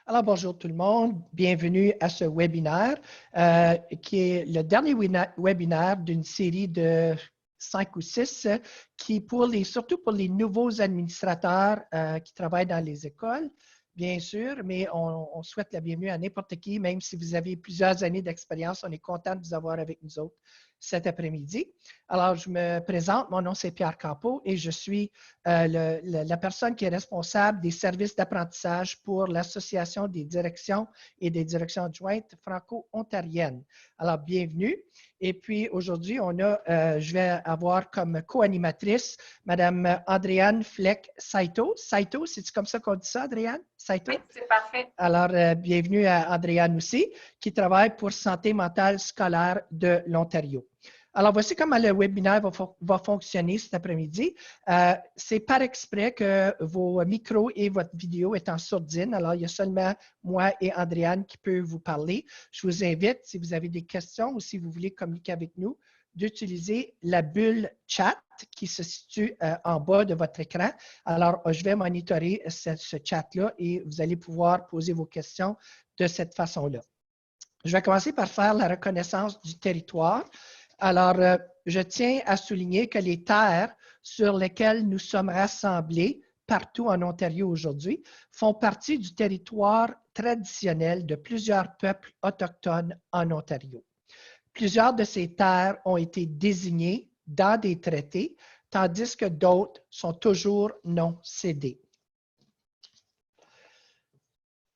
Alors, bonjour tout le monde. Bienvenue à ce webinaire qui est le dernier webinaire d'une série de 5 ou 6 qui, surtout pour les nouveaux administrateurs qui travaillent dans les écoles, bien sûr, mais on souhaite la bienvenue à n'importe qui, même si vous avez plusieurs années d'expérience. On est content de vous avoir avec nous autres cet après-midi. Alors, je me présente. Mon nom, c'est Pierre Campeau et je suis la personne qui est responsable des services d'apprentissage pour l'Association des directions et des directions adjointes franco-ontariennes. Alors, bienvenue. Et puis, aujourd'hui, je vais avoir comme co-animatrice Mme Andréane Fleck-Saito. Saito, c'est-tu comme ça qu'on dit ça, Andréane? Saito? Oui, c'est parfait. Alors, bienvenue à Andréane aussi, qui travaille pour Santé mentale scolaire de l'Ontario. Alors, voici comment le webinaire va fonctionner cet après-midi. C'est par exprès que vos micros et votre vidéo est en sourdine. Alors, il y a seulement moi et Andréane qui peuvent vous parler. Je vous invite, si vous avez des questions ou si vous voulez communiquer avec nous, d'utiliser la bulle chat qui se situe en bas de votre écran. Alors, je vais monitorer ce chat-là et vous allez pouvoir poser vos questions de cette façon-là. Je vais commencer par faire la reconnaissance du territoire. Alors, je tiens à souligner que les terres sur lesquelles nous sommes rassemblés partout en Ontario aujourd'hui font partie du territoire traditionnel de plusieurs peuples autochtones en Ontario. Plusieurs de ces terres ont été désignées dans des traités, tandis que d'autres sont toujours non cédées.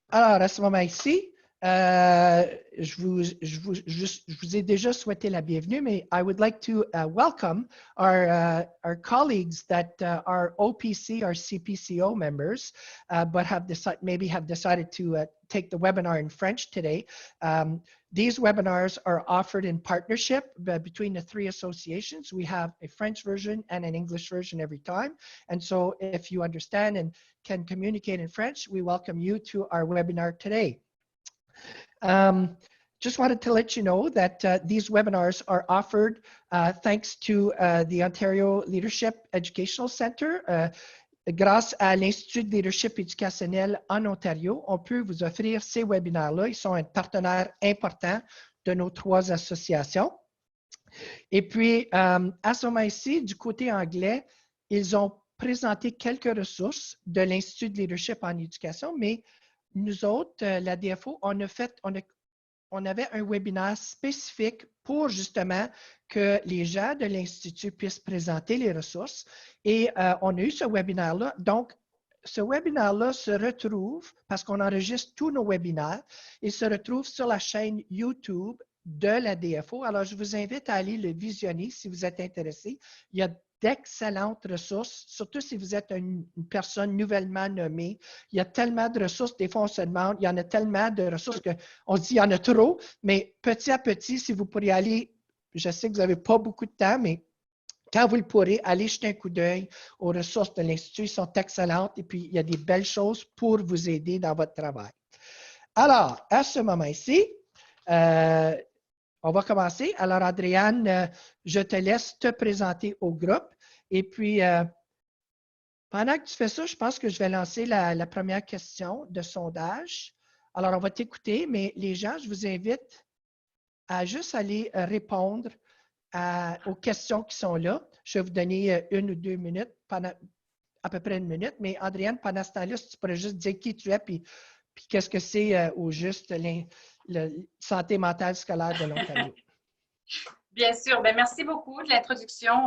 Alors, à ce moment-ci, je vous ai déjà souhaité la bienvenue, mais I would like to welcome our colleagues that are OPC or CPCO members, but maybe have decided to take the webinar in French today. These webinars are offered in partnership between the three associations. We have a French version and an English version every time. And so if you understand and can communicate in French, we welcome you to our webinar today. Just wanted to let you know that these webinars are offered thanks to the Ontario Leadership Educational Center. Grâce à l'Institut de leadership éducationnel en Ontario, on peut vous offrir ces webinaires-là. Ils sont un partenaire important de nos trois associations. Et puis, à ce moment-ci, du côté anglais, ils ont présenté quelques ressources de l'Institut de leadership en éducation, mais nous autres, la DFO, on avait un webinaire spécifique pour justement que les gens de l'Institut puissent présenter les ressources. Et on a eu ce webinaire-là. Donc, ce webinaire-là se retrouve, parce qu'on enregistre tous nos webinaires, il se retrouve sur la chaîne YouTube de la DFO. Alors, je vous invite à aller le visionner si vous êtes intéressé. Il y a d'excellentes ressources, surtout si vous êtes une personne nouvellement nommée. Il y a tellement de ressources, des fois on se demande, il y en a tellement de ressources qu'on se dit il y en a trop, mais petit à petit, si vous pourriez aller, je sais que vous n'avez pas beaucoup de temps, mais quand vous le pourrez, allez jeter un coup d'œil aux ressources de l'Institut, elles sont excellentes et puis il y a des belles choses pour vous aider dans votre travail. Alors, à ce moment-ci, on va commencer. Alors, Andréane, je te laisse te présenter au groupe. Et puis, pendant que tu fais ça, je pense que je vais lancer la première question de sondage. Alors, on va t'écouter, mais les gens, je vous invite à juste aller répondre aux questions qui sont là. Je vais vous donner 1 ou 2 minutes, pendant à peu près 1 minute. Mais Andréane, pendant ce temps-là, si tu pourrais juste dire qui tu es, puis qu'est-ce que c'est au juste la santé mentale scolaire de l'Ontario. Bien sûr. Bien, merci beaucoup de l'introduction,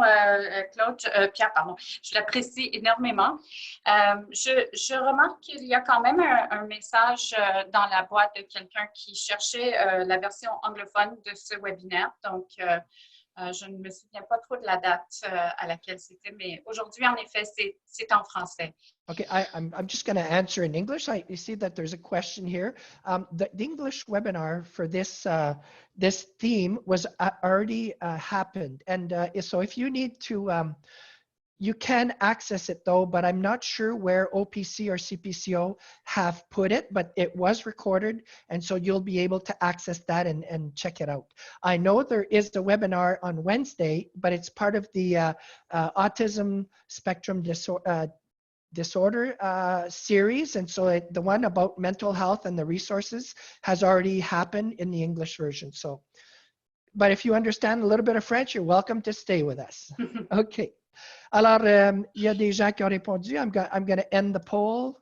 Pierre, pardon. Je l'apprécie énormément. Je remarque qu'il y a quand même un message dans la boîte de quelqu'un qui cherchait la version anglophone de ce webinaire. Donc, je ne me souviens pas trop de la date à laquelle c'était, mais aujourd'hui, en effet, c'est en français. Okay, I'm just going to answer in English. I see that there's a question here. The English webinar for this this theme was already happened, and so if you need to, you can access it though, but I'm not sure where OPC or CPCO have put it, but it was recorded, and so you'll be able to access that and check it out. I know there is a webinar on Wednesday, but it's part of the autism spectrum disorder. disorder series. And so the one about mental health and the resources has already happened in the English version. So, but if you understand a little bit of French, you're welcome to stay with us. OK. Alors, il y a des gens qui ont répondu. I'm going to end the poll.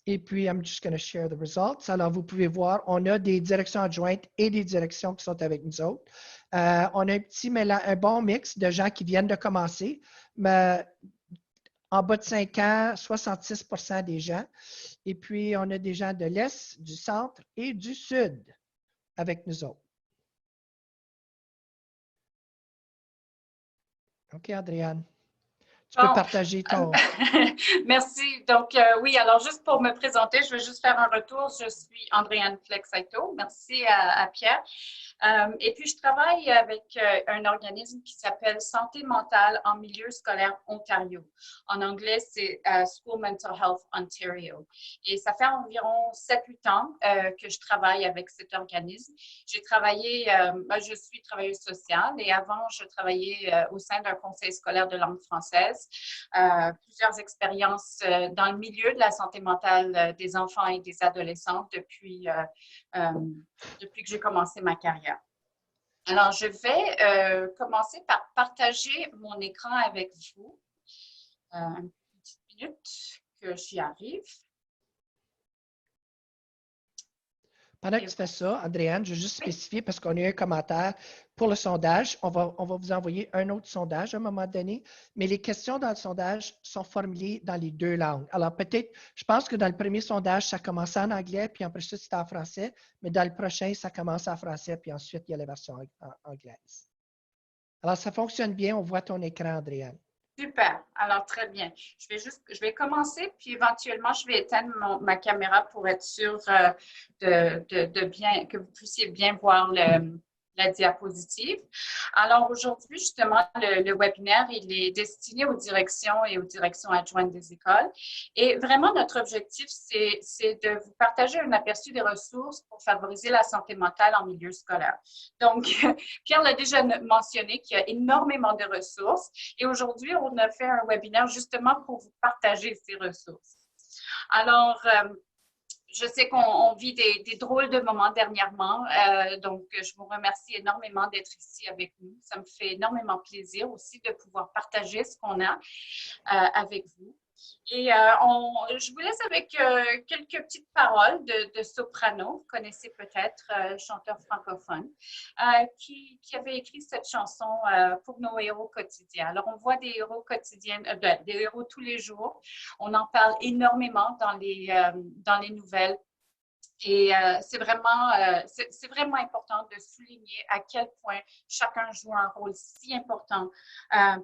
Et puis, I'm just going to share the results. Alors, vous pouvez voir, on a des directions adjointes et des directions qui sont avec nous autres. On a un bon mix de gens qui viennent de commencer, mais en bas de 5 ans, 66% des gens. Et puis, on a des gens de l'Est, du Centre et du Sud avec nous autres. OK, Adrienne. Tu peux partager ton... Merci. Donc, oui, alors juste pour me présenter, je vais juste faire un retour. Je suis Andréane Flexaito. Merci à Pierre. Et puis, je travaille avec un organisme qui s'appelle Santé mentale en milieu scolaire Ontario. En anglais, c'est School Mental Health Ontario. Et ça fait environ 7-8 ans que je travaille avec cet organisme. J'ai travaillé, je suis travailleuse sociale et avant, je travaillais au sein d'un conseil scolaire de langue française. Plusieurs expériences dans le milieu de la santé mentale des enfants et des adolescents depuis que j'ai commencé ma carrière. Alors, je vais commencer par partager mon écran avec vous. Une petite minute que j'y arrive. Pendant que tu fais ça, Andréane, je veux juste spécifier parce qu'on a eu un commentaire pour le sondage. On va vous envoyer un autre sondage à un moment donné, mais les questions dans le sondage sont formulées dans les 2 langues. Alors peut-être, je pense que dans le premier sondage, ça commençait en anglais, puis après ça, c'était en français, mais dans le prochain, ça commence en français, puis ensuite, il y a la version anglaise. Alors, ça fonctionne bien. On voit ton écran, Andréane. Super. Alors, très bien. Je vais commencer, puis éventuellement, je vais éteindre ma caméra pour être sûre que vous puissiez bien voir la diapositive. Alors, aujourd'hui, justement, le webinaire, il est destiné aux directions et aux directions adjointes des écoles. Et vraiment, notre objectif, c'est de vous partager un aperçu des ressources pour favoriser la santé mentale en milieu scolaire. Donc, Pierre l'a déjà mentionné qu'il y a énormément de ressources. Et aujourd'hui, on a fait un webinaire justement pour vous partager ces ressources. Alors, je sais qu'on vit des drôles de moments dernièrement, donc je vous remercie énormément d'être ici avec nous. Ça me fait énormément plaisir aussi de pouvoir partager ce qu'on a avec vous. Et je vous laisse avec quelques petites paroles de soprano. Vous connaissez peut-être chanteur francophone qui avait écrit cette chanson pour nos héros quotidiens. Alors, on voit des héros quotidiens, des héros tous les jours. On en parle énormément dans les nouvelles. Et c'est vraiment important de souligner à quel point chacun joue un rôle si important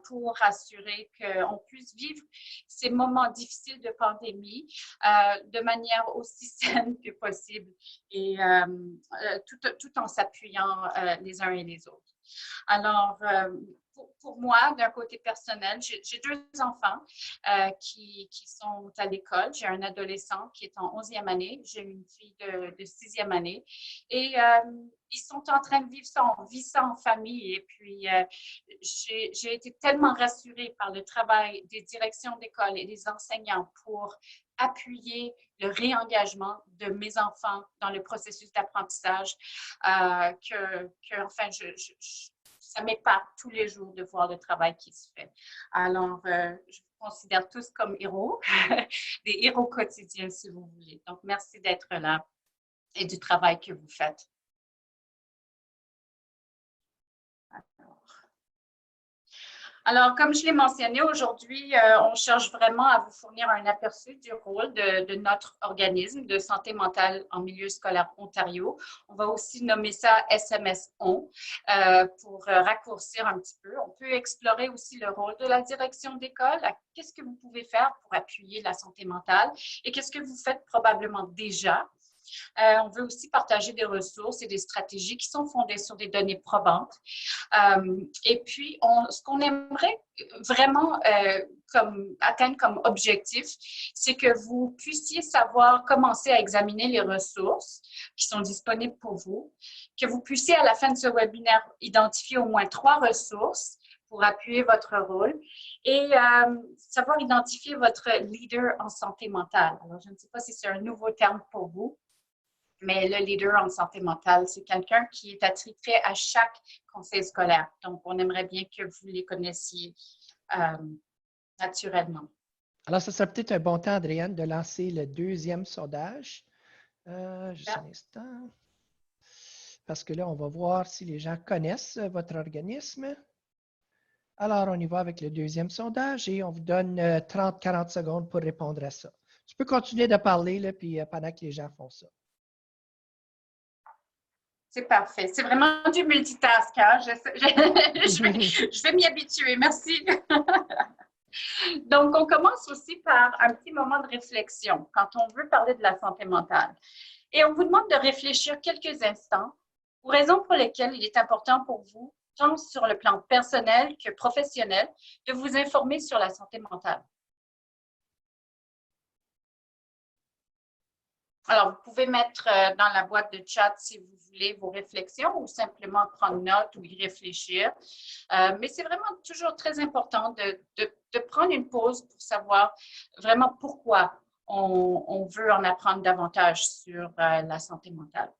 pour assurer qu'on puisse vivre ces moments difficiles de pandémie de manière aussi saine que possible et tout en s'appuyant les uns et les autres. Alors, pour moi, d'un côté personnel, j'ai 2 enfants qui sont à l'école. J'ai un adolescent qui est en 11e année. J'ai une fille de 6e année. Et ils sont en train de vivre ça. On vit ça en famille. Et puis, j'ai été tellement rassurée par le travail des directions d'école et des enseignants pour appuyer le réengagement de mes enfants dans le processus d'apprentissage enfin, ça m'épate tous les jours de voir le travail qui se fait. Alors, je vous considère tous comme héros, des héros quotidiens si vous voulez. Donc, merci d'être là et du travail que vous faites. Alors, comme je l'ai mentionné aujourd'hui, on cherche vraiment à vous fournir un aperçu du rôle de notre organisme de santé mentale en milieu scolaire Ontario. On va aussi nommer ça SMS-ON pour raccourcir un petit peu. On peut explorer aussi le rôle de la direction d'école. Qu'est-ce que vous pouvez faire pour appuyer la santé mentale et qu'est-ce que vous faites probablement déjà? On veut aussi partager des ressources et des stratégies qui sont fondées sur des données probantes. Et puis, ce qu'on aimerait vraiment atteindre comme objectif, c'est que vous puissiez savoir commencer à examiner les ressources qui sont disponibles pour vous, que vous puissiez à la fin de ce webinaire identifier au moins 3 ressources pour appuyer votre rôle et savoir identifier votre leader en santé mentale. Alors, je ne sais pas si c'est un nouveau terme pour vous, mais le leader en santé mentale, c'est quelqu'un qui est attitré à chaque conseil scolaire. Donc, on aimerait bien que vous les connaissiez naturellement. Alors, ce serait peut-être un bon temps, Adrienne, de lancer le deuxième sondage. Juste un instant. Parce que là, on va voir si les gens connaissent votre organisme. Alors, on y va avec le deuxième sondage et on vous donne 30-40 secondes pour répondre à ça. Tu peux continuer de parler là, puis, pendant que les gens font ça. C'est parfait. C'est vraiment du multitask. Hein? Je vais m'y habituer. Merci. Donc, on commence aussi par un petit moment de réflexion quand on veut parler de la santé mentale. Et on vous demande de réfléchir quelques instants aux raisons pour lesquelles il est important pour vous, tant sur le plan personnel que professionnel, de vous informer sur la santé mentale. Alors, vous pouvez mettre dans la boîte de chat, si vous voulez, vos réflexions ou simplement prendre note ou y réfléchir. Mais c'est vraiment toujours très important de prendre une pause pour savoir vraiment pourquoi on veut en apprendre davantage sur la santé mentale.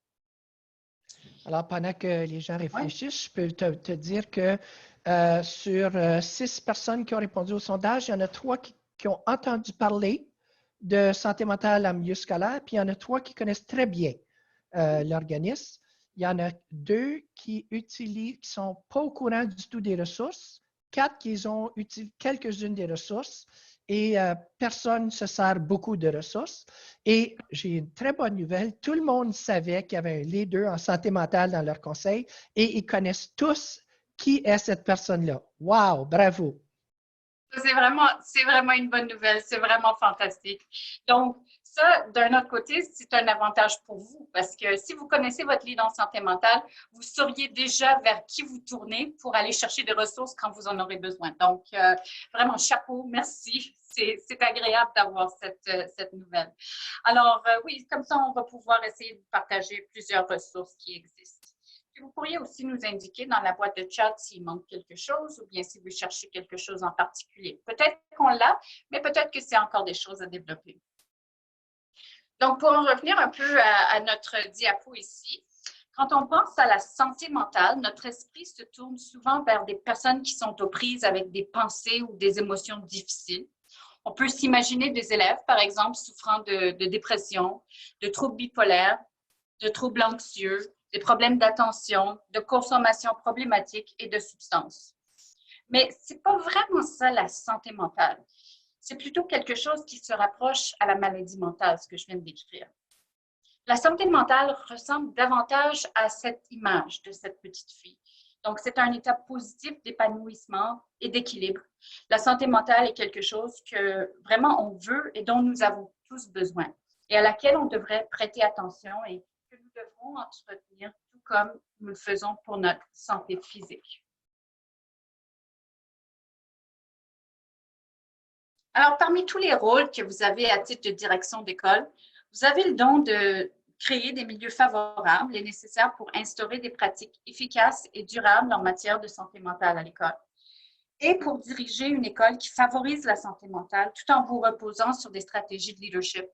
Alors, pendant que les gens réfléchissent, je peux te dire que sur 6 personnes qui ont répondu au sondage, il y en a 3 qui ont entendu parler de santé mentale en milieu scolaire, puis il y en a 3 qui connaissent très bien l'organisme. Il y en a 2 qui ne sont pas au courant du tout des ressources, 4 qui ont utilisé quelques-unes des ressources, et personne ne se sert beaucoup de ressources. Et j'ai une très bonne nouvelle, tout le monde savait qu'il y avait un leader en santé mentale dans leur conseil et ils connaissent tous qui est cette personne-là. Wow, bravo! C'est vraiment une bonne nouvelle, c'est vraiment fantastique. Donc, ça, d'un autre côté, c'est un avantage pour vous parce que si vous connaissez votre leader en santé mentale, vous sauriez déjà vers qui vous tourner pour aller chercher des ressources quand vous en aurez besoin. Donc, vraiment, chapeau, merci. C'est agréable d'avoir cette nouvelle. Alors, oui, comme ça, on va pouvoir essayer de partager plusieurs ressources qui existent. Puis vous pourriez aussi nous indiquer dans la boîte de chat s'il manque quelque chose ou bien si vous cherchez quelque chose en particulier. Peut-être qu'on l'a, mais peut-être que c'est encore des choses à développer. Donc, pour en revenir un peu à notre diapo ici, quand on pense à la santé mentale, notre esprit se tourne souvent vers des personnes qui sont aux prises avec des pensées ou des émotions difficiles. On peut s'imaginer des élèves, par exemple, souffrant de dépression, de troubles bipolaires, de troubles anxieux, des problèmes d'attention, de consommation problématique et de substances. Mais ce n'est pas vraiment ça la santé mentale. C'est plutôt quelque chose qui se rapproche à la maladie mentale, ce que je viens de décrire. La santé mentale ressemble davantage à cette image de cette petite fille. Donc, c'est un état positif d'épanouissement et d'équilibre. La santé mentale est quelque chose que vraiment on veut et dont nous avons tous besoin et à laquelle on devrait prêter attention et que nous devrons entretenir tout comme nous le faisons pour notre santé physique. Alors, parmi tous les rôles que vous avez à titre de direction d'école, vous avez le don de créer des milieux favorables et nécessaires pour instaurer des pratiques efficaces et durables en matière de santé mentale à l'école. Et pour diriger une école qui favorise la santé mentale tout en vous reposant sur des stratégies de leadership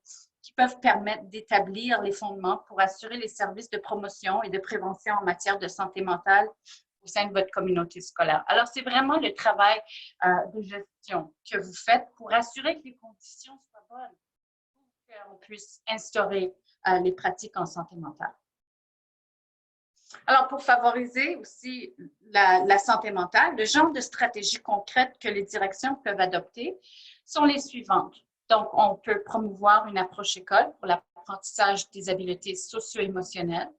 qui peuvent permettre d'établir les fondements pour assurer les services de promotion et de prévention en matière de santé mentale au sein de votre communauté scolaire. Alors, c'est vraiment le travail de gestion que vous faites pour assurer que les conditions soient bonnes pour qu'on puisse instaurer les pratiques en santé mentale. Alors, pour favoriser aussi la santé mentale, le genre de stratégies concrètes que les directions peuvent adopter sont les suivantes. Donc, on peut promouvoir une approche école pour l'apprentissage des habiletés socio-émotionnelles,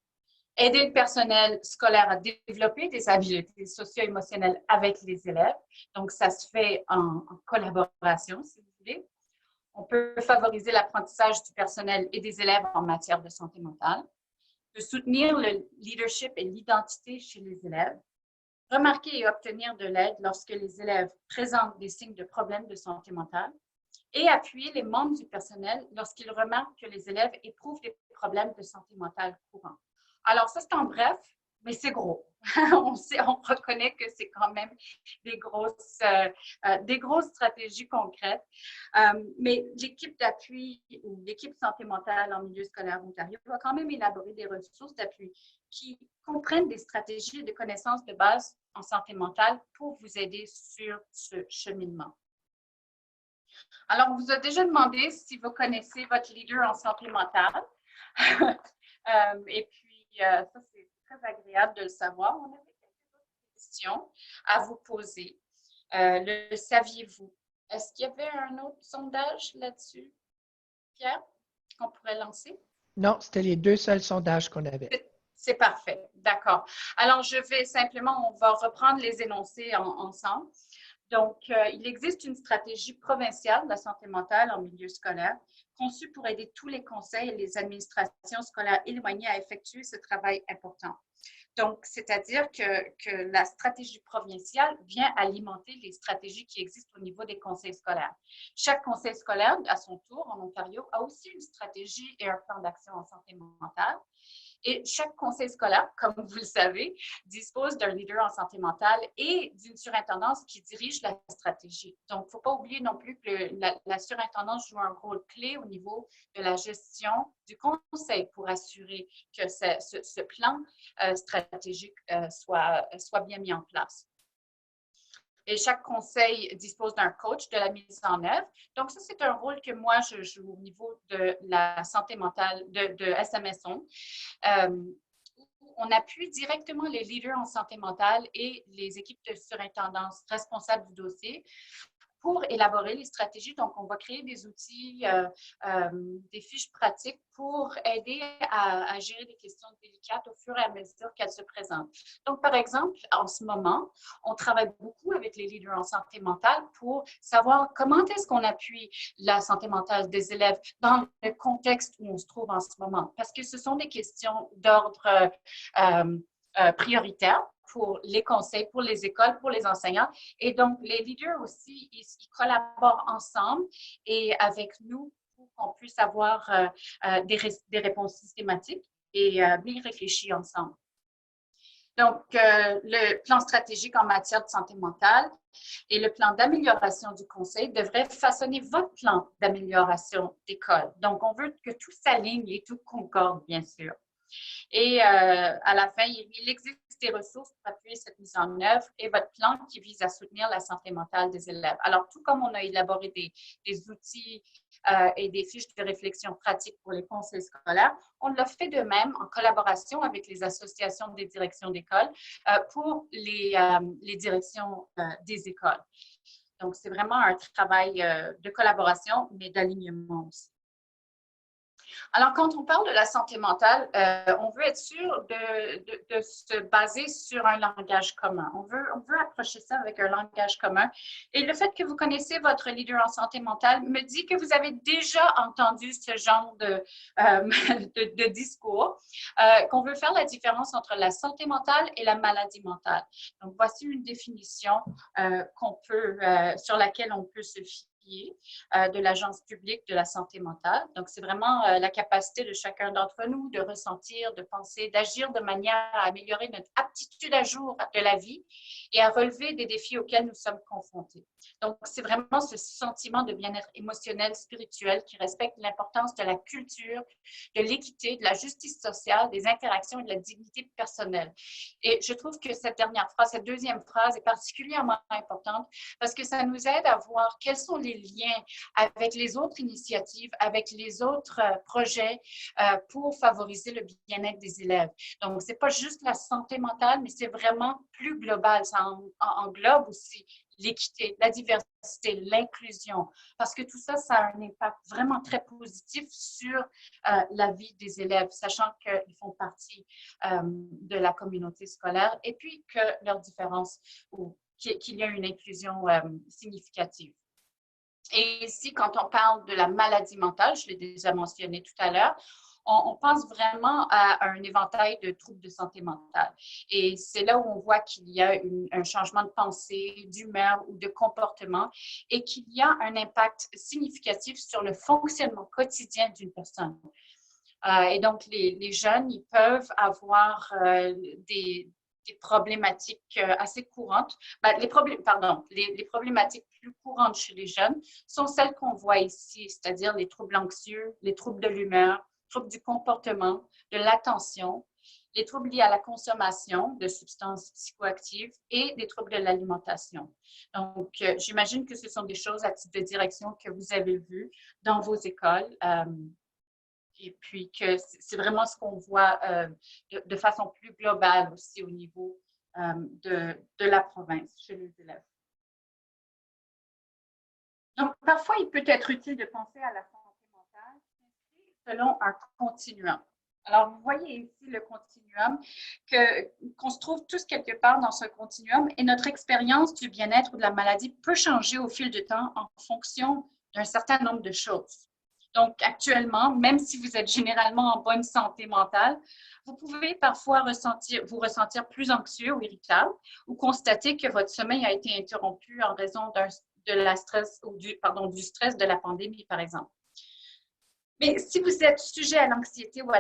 aider le personnel scolaire à développer des habiletés socio-émotionnelles avec les élèves. Donc, ça se fait en collaboration, si vous voulez. On peut favoriser l'apprentissage du personnel et des élèves en matière de santé mentale, de soutenir le leadership et l'identité chez les élèves, remarquer et obtenir de l'aide lorsque les élèves présentent des signes de problèmes de santé mentale et appuyer les membres du personnel lorsqu'ils remarquent que les élèves éprouvent des problèmes de santé mentale courants. Alors, ça, c'est en bref mais c'est gros. On reconnaît que c'est quand même des grosses stratégies concrètes. Mais l'équipe d'appui ou l'équipe santé mentale en milieu scolaire Ontario va quand même élaborer des ressources d'appui qui comprennent des stratégies et des connaissances de base en santé mentale pour vous aider sur ce cheminement. Alors, on vous a déjà demandé si vous connaissez votre leader en santé mentale. Et puis, ça, c'est très agréable de le savoir. On avait quelques autres questions à vous poser. Le saviez-vous? Est-ce qu'il y avait un autre sondage là-dessus, Pierre, qu'on pourrait lancer? Non, c'était les 2 seuls sondages qu'on avait. C'est parfait, d'accord. Alors, on va reprendre les énoncés ensemble. Donc, il existe une stratégie provinciale de la santé mentale en milieu scolaire conçue pour aider tous les conseils et les administrations scolaires éloignées à effectuer ce travail important. Donc, c'est-à-dire que la stratégie provinciale vient alimenter les stratégies qui existent au niveau des conseils scolaires. Chaque conseil scolaire, à son tour, en Ontario, a aussi une stratégie et un plan d'action en santé mentale. Et chaque conseil scolaire, comme vous le savez, dispose d'un leader en santé mentale et d'une surintendance qui dirige la stratégie. Donc, il ne faut pas oublier non plus que la surintendance joue un rôle clé au niveau de la gestion du conseil pour assurer que ce plan stratégique soit bien mis en place. Et chaque conseil dispose d'un coach de la mise en œuvre. Donc, ça, c'est un rôle que moi, je joue au niveau de la santé mentale de SMSO. On appuie directement les leaders en santé mentale et les équipes de surintendance responsables du dossier pour élaborer les stratégies. Donc, on va créer des outils, des fiches pratiques pour aider à gérer des questions délicates au fur et à mesure qu'elles se présentent. Donc, par exemple, en ce moment, on travaille beaucoup avec les leaders en santé mentale pour savoir comment est-ce qu'on appuie la santé mentale des élèves dans le contexte où on se trouve en ce moment. Parce que ce sont des questions d'ordre prioritaire pour les conseils, pour les écoles, pour les enseignants. Et donc, les leaders aussi, ils collaborent ensemble et avec nous pour qu'on puisse avoir des réponses systématiques et bien réfléchies ensemble. Donc, le plan stratégique en matière de santé mentale et le plan d'amélioration du conseil devraient façonner votre plan d'amélioration d'école. Donc, on veut que tout s'aligne et tout concorde, bien sûr. Et à la fin, il existe des ressources pour appuyer cette mise en œuvre et votre plan qui vise à soutenir la santé mentale des élèves. Alors, tout comme on a élaboré des outils et des fiches de réflexion pratiques pour les conseils scolaires, on l'a fait de même en collaboration avec les associations des directions d'école pour les directions des écoles. Donc, c'est vraiment un travail de collaboration, mais d'alignement aussi. Alors, quand on parle de la santé mentale, on veut être sûr de se baser sur un langage commun. On veut approcher ça avec un langage commun. Et le fait que vous connaissez votre leader en santé mentale me dit que vous avez déjà entendu ce genre de discours, qu'on veut faire la différence entre la santé mentale et la maladie mentale. Donc, voici une définition sur laquelle on peut se fier de l'Agence publique de la santé mentale. Donc, c'est vraiment la capacité de chacun d'entre nous de ressentir, de penser, d'agir de manière à améliorer notre aptitude à jour de la vie et à relever des défis auxquels nous sommes confrontés. Donc, c'est vraiment ce sentiment de bien-être émotionnel, spirituel qui respecte l'importance de la culture, de l'équité, de la justice sociale, des interactions et de la dignité personnelle. Et je trouve que cette deuxième phrase est particulièrement importante parce que ça nous aide à voir quels sont les liens avec les autres initiatives, avec les autres projets pour favoriser le bien-être des élèves. Donc, ce n'est pas juste la santé mentale, mais c'est vraiment plus global. Ça englobe aussi l'équité, la diversité, l'inclusion, parce que tout ça, ça a un impact vraiment très positif sur la vie des élèves, sachant qu'ils font partie de la communauté scolaire et puis que leurs différences ou qu'il y a une inclusion significative. Et ici, quand on parle de la maladie mentale, je l'ai déjà mentionné tout à l'heure, on pense vraiment à un éventail de troubles de santé mentale. Et c'est là où on voit qu'il y a un changement de pensée, d'humeur ou de comportement et qu'il y a un impact significatif sur le fonctionnement quotidien d'une personne. Et donc, les jeunes, ils peuvent avoir des problématiques assez courantes. Ben, les problématiques plus courantes chez les jeunes sont celles qu'on voit ici, c'est-à-dire les troubles anxieux, les troubles de l'humeur, troubles du comportement, de l'attention, les troubles liés à la consommation de substances psychoactives et des troubles de l'alimentation. Donc, j'imagine que ce sont des choses à titre de direction que vous avez vues dans vos écoles. Et puis que c'est vraiment ce qu'on voit de façon plus globale aussi au niveau de la province chez les élèves. Donc, parfois, il peut être utile de penser à la santé mentale selon un continuum. Alors, vous voyez ici le continuum, qu'on se trouve tous quelque part dans ce continuum et notre expérience du bien-être ou de la maladie peut changer au fil du temps en fonction d'un certain nombre de choses. Donc, actuellement, même si vous êtes généralement en bonne santé mentale, vous pouvez parfois vous ressentir plus anxieux ou irritable ou constater que votre sommeil a été interrompu en raison du stress de la pandémie, par exemple. Mais si vous êtes sujet à l'anxiété ou à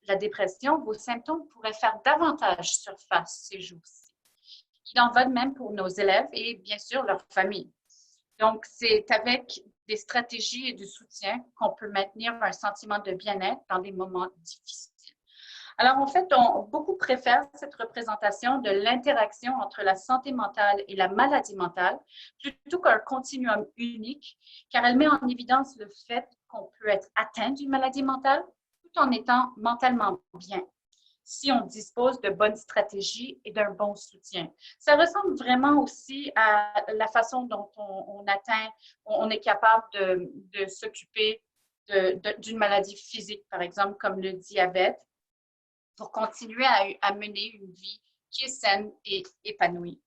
la dépression, vos symptômes pourraient faire davantage surface ces jours-ci. Il en va de même pour nos élèves et bien sûr leur famille. Donc, c'est avec des stratégies et du soutien qu'on peut maintenir un sentiment de bien-être dans des moments difficiles. Alors, en fait, beaucoup préfèrent cette représentation de l'interaction entre la santé mentale et la maladie mentale plutôt qu'un continuum unique, car elle met en évidence le fait qu'on peut être atteint d'une maladie mentale tout en étant mentalement bien, si on dispose de bonnes stratégies et d'un bon soutien. Ça ressemble vraiment aussi à la façon dont on est capable de s'occuper d'une maladie physique, par exemple, comme le diabète, pour continuer à mener une vie qui est saine et épanouie.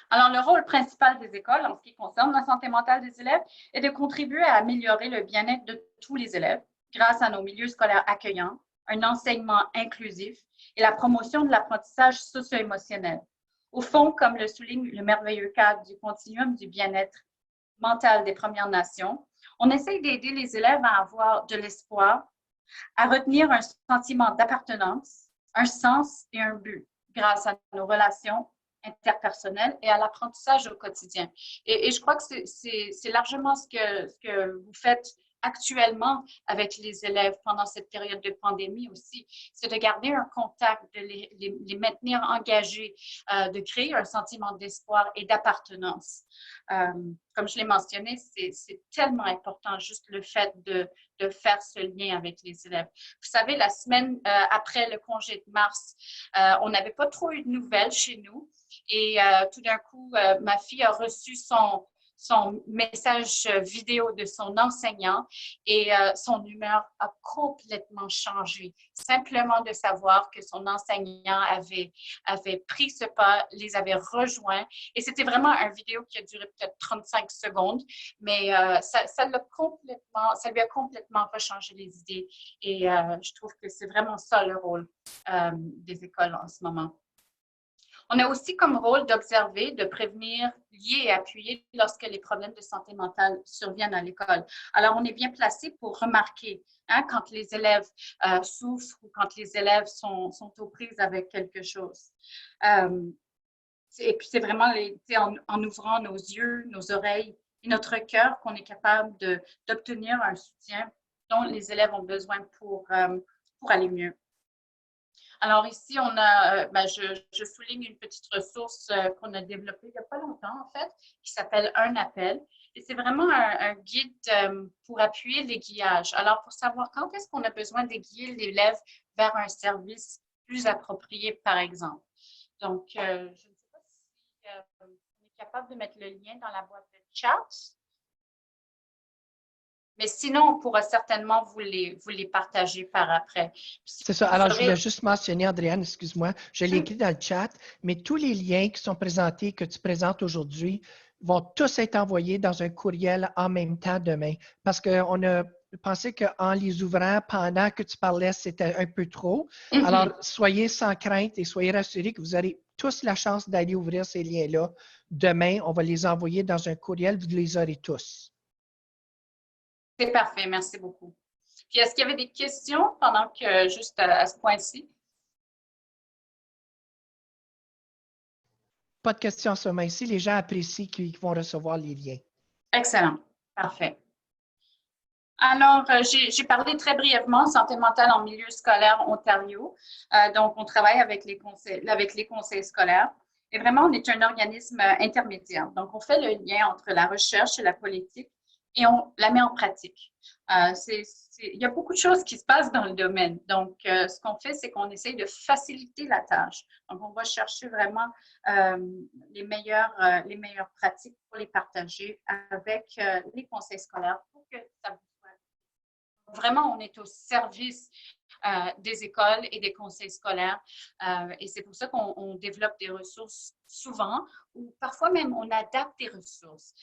Alors, le rôle principal des écoles en ce qui concerne la santé mentale des élèves est de contribuer à améliorer le bien-être de tous les élèves grâce à nos milieux scolaires accueillants, un enseignement inclusif et la promotion de l'apprentissage socio-émotionnel. Au fond, comme le souligne le merveilleux cadre du continuum du bien-être mental des Premières Nations, on essaye d'aider les élèves à avoir de l'espoir, à retenir un sentiment d'appartenance, un sens et un but grâce à nos relations interpersonnelles et à l'apprentissage au quotidien. Et je crois que c'est largement ce que vous faites actuellement avec les élèves pendant cette période de pandémie aussi, c'est de garder un contact, de les maintenir engagés, de créer un sentiment d'espoir et d'appartenance. Comme je l'ai mentionné, c'est tellement important juste le fait de faire ce lien avec les élèves. Vous savez, la semaine après le congé de mars, on n'avait pas trop eu de nouvelles chez nous et tout d'un coup, ma fille a reçu son message vidéo de son enseignant et son humeur a complètement changé. Simplement de savoir que son enseignant avait pris ce pas, les avait rejoints et c'était vraiment une vidéo qui a duré peut-être 35 secondes, mais ça lui a complètement rechangé les idées et je trouve que c'est vraiment ça le rôle des écoles en ce moment. On a aussi comme rôle d'observer, de prévenir, lier et appuyer lorsque les problèmes de santé mentale surviennent à l'école. Alors, on est bien placé pour remarquer quand les élèves souffrent ou quand les élèves sont aux prises avec quelque chose. Et puis, c'est vraiment en ouvrant nos yeux, nos oreilles et notre cœur qu'on est capable d'obtenir un soutien dont les élèves ont besoin pour aller mieux. Alors ici, on a, je souligne une petite ressource qu'on a développée il n'y a pas longtemps, en fait, qui s'appelle Un appel. Et c'est vraiment un guide pour appuyer l'aiguillage. Alors, pour savoir quand est-ce qu'on a besoin d'aiguiller l'élève vers un service plus approprié, par exemple. Donc, je ne sais pas si on est capable de mettre le lien dans la boîte de chat. Mais sinon, on pourra certainement vous les partager par après. C'est ça. Alors, je voulais juste mentionner, Andréane, excuse-moi, je l'ai écrit dans le chat, mais tous les liens qui sont présentés, que tu présentes aujourd'hui, vont tous être envoyés dans un courriel en même temps demain. Parce qu'on a pensé qu'en les ouvrant pendant que tu parlais, c'était un peu trop. Alors, soyez sans crainte et soyez rassurés que vous aurez tous la chance d'aller ouvrir ces liens-là. Demain, on va les envoyer dans un courriel, vous les aurez tous. C'est parfait, merci beaucoup. Puis, est-ce qu'il y avait des questions pendant que, juste à ce point-ci? Pas de questions en ce moment-ci. Les gens apprécient qu'ils vont recevoir les liens. Excellent, parfait. Alors, j'ai parlé très brièvement santé mentale en milieu scolaire Ontario. Donc, on travaille avec les conseils scolaires. Et vraiment, on est un organisme intermédiaire. Donc, on fait le lien entre la recherche et la politique et on la met en pratique. Il y a beaucoup de choses qui se passent dans le domaine. Donc, ce qu'on fait, c'est qu'on essaye de faciliter la tâche. Donc, on va chercher vraiment les meilleures pratiques pour les partager avec les conseils scolaires pour que ça vous soit. Vraiment, on est au service des écoles et des conseils scolaires. Et c'est pour ça qu'on développe des ressources souvent ou parfois même on adapte des ressources.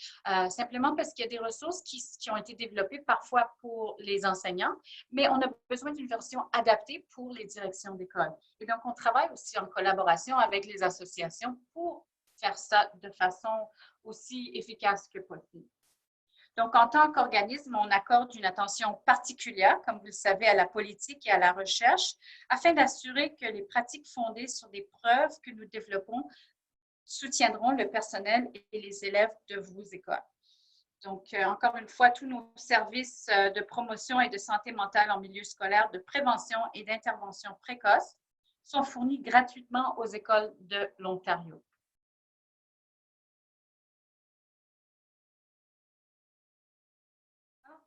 Simplement parce qu'il y a des ressources qui ont été développées parfois pour les enseignants, mais on a besoin d'une version adaptée pour les directions d'école. Et donc, on travaille aussi en collaboration avec les associations pour faire ça de façon aussi efficace que possible. Donc, en tant qu'organisme, on accorde une attention particulière, comme vous le savez, à la politique et à la recherche, afin d'assurer que les pratiques fondées sur des preuves que nous développons soutiendront le personnel et les élèves de vos écoles. Donc, encore une fois, tous nos services de promotion et de santé mentale en milieu scolaire, de prévention et d'intervention précoce sont fournis gratuitement aux écoles de l'Ontario.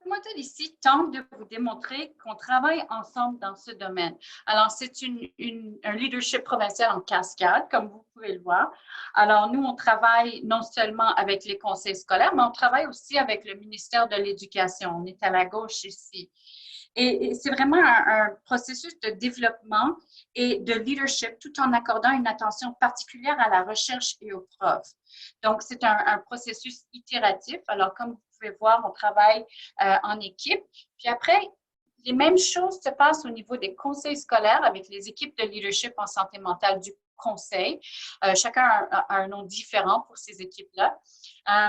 Ce modèle ici tente de vous démontrer qu'on travaille ensemble dans ce domaine. Alors, c'est un leadership provincial en cascade, comme vous pouvez le voir. Alors, nous, on travaille non seulement avec les conseils scolaires, mais on travaille aussi avec le ministère de l'Éducation. On est à la gauche ici. Et c'est vraiment un processus de développement et de leadership tout en accordant une attention particulière à la recherche et aux profs. Donc, c'est un processus itératif. Alors, comme vous pouvez voir, on travaille en équipe. Puis après, les mêmes choses se passent au niveau des conseils scolaires avec les équipes de leadership en santé mentale du conseil. Chacun a un nom différent pour ces équipes-là.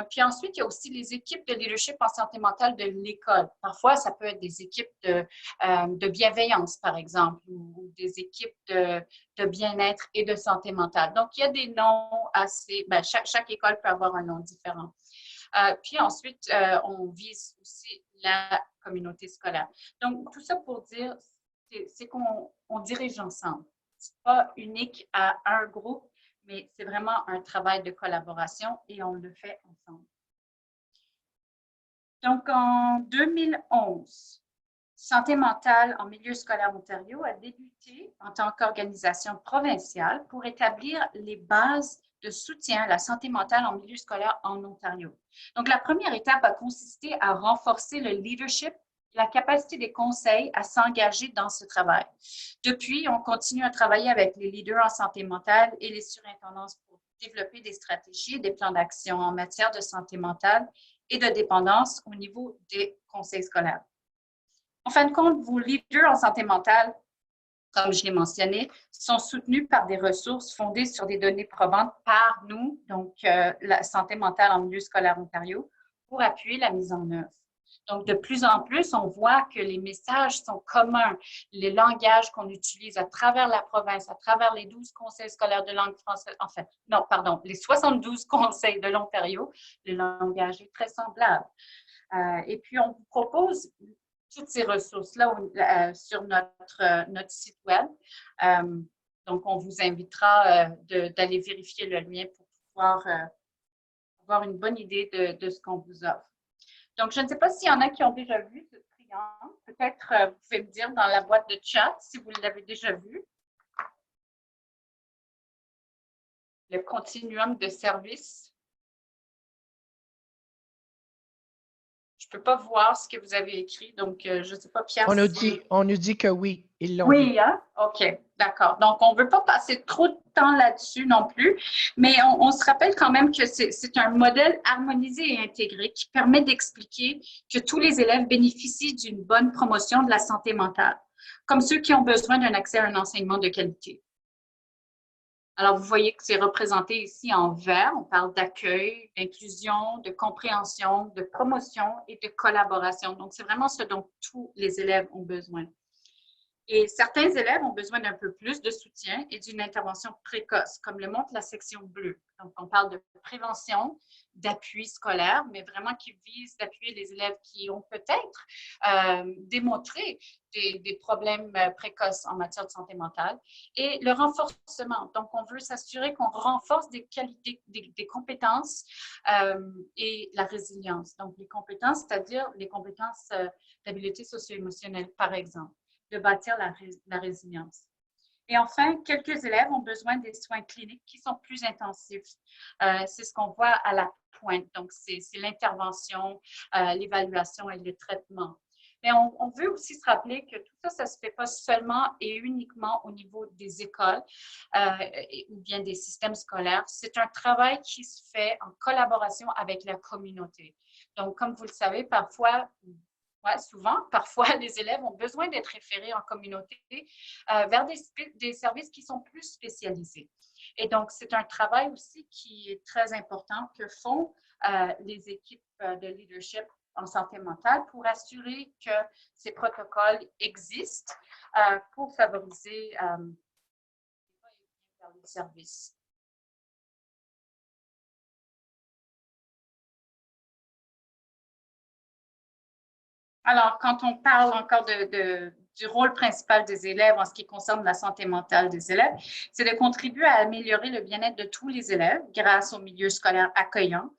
Puis ensuite, il y a aussi les équipes de leadership en santé mentale de l'école. Parfois, ça peut être des équipes de bienveillance, par exemple, ou des équipes de bien-être et de santé mentale. Donc, il y a des noms assez… chaque école peut avoir un nom différent. Puis ensuite, on vise aussi la communauté scolaire. Donc, tout ça pour dire, c'est qu'on dirige ensemble. Ce n'est pas unique à un groupe, mais c'est vraiment un travail de collaboration et on le fait ensemble. Donc, en 2011, Santé mentale en milieu scolaire Ontario a débuté en tant qu'organisation provinciale pour établir les bases de soutien à la santé mentale en milieu scolaire en Ontario. Donc, la première étape a consisté à renforcer le leadership et la capacité des conseils à s'engager dans ce travail. Depuis, on continue à travailler avec les leaders en santé mentale et les surintendances pour développer des stratégies et des plans d'action en matière de santé mentale et de dépendance au niveau des conseils scolaires. En fin de compte, vos leaders en santé mentale, comme je l'ai mentionné, sont soutenus par des ressources fondées sur des données probantes par nous, donc la santé mentale en milieu scolaire Ontario, pour appuyer la mise en œuvre. Donc, de plus en plus, on voit que les messages sont communs. Les langages qu'on utilise à travers la province, à travers les 12 conseils scolaires de langue française, enfin, non, pardon, les 72 conseils de l'Ontario, le langage est très semblable. Et puis, on vous propose toutes ces ressources-là sur notre site web. Donc, on vous invitera d'aller vérifier le lien pour pouvoir avoir une bonne idée de ce qu'on vous offre. Donc, je ne sais pas s'il y en a qui ont déjà vu ce triangle. Peut-être vous pouvez me dire dans la boîte de chat si vous l'avez déjà vu. Le continuum de services. Je ne peux pas voir ce que vous avez écrit, donc je ne sais pas, Pierre. On nous dit que oui, ils l'ont vu. vu. Hein? OK, d'accord. Donc, on ne veut pas passer trop de temps là-dessus non plus, mais on se rappelle quand même que c'est un modèle harmonisé et intégré qui permet d'expliquer que tous les élèves bénéficient d'une bonne promotion de la santé mentale, comme ceux qui ont besoin d'un accès à un enseignement de qualité. Alors, vous voyez que c'est représenté ici en vert. On parle d'accueil, d'inclusion, de compréhension, de promotion et de collaboration. Donc, c'est vraiment ce dont tous les élèves ont besoin. Et certains élèves ont besoin d'un peu plus de soutien et d'une intervention précoce, comme le montre la section bleue. Donc, on parle de prévention, d'appui scolaire, mais vraiment qui vise d'appuyer les élèves qui ont peut-être démontré des problèmes précoces en matière de santé mentale. Et le renforcement. Donc, on veut s'assurer qu'on renforce des qualités, des compétences et la résilience. Donc, les compétences, c'est-à-dire les compétences d'habileté socio-émotionnelle, par exemple, de bâtir la résilience. Et enfin, quelques élèves ont besoin des soins cliniques qui sont plus intensifs. C'est ce qu'on voit à la pointe. Donc, c'est l'intervention, l'évaluation et le traitement. Mais on veut aussi se rappeler que tout ça, ça ne se fait pas seulement et uniquement au niveau des écoles ou bien des systèmes scolaires. C'est un travail qui se fait en collaboration avec la communauté. Donc, comme vous le savez, parfois, souvent, parfois, les élèves ont besoin d'être référés en communauté vers des services qui sont plus spécialisés. Et donc, c'est un travail aussi qui est très important que font les équipes de leadership en santé mentale pour assurer que ces protocoles existent pour favoriser les services. Alors, quand on parle encore du rôle principal des élèves en ce qui concerne la santé mentale des élèves, c'est de contribuer à améliorer le bien-être de tous les élèves grâce au milieu scolaire accueillant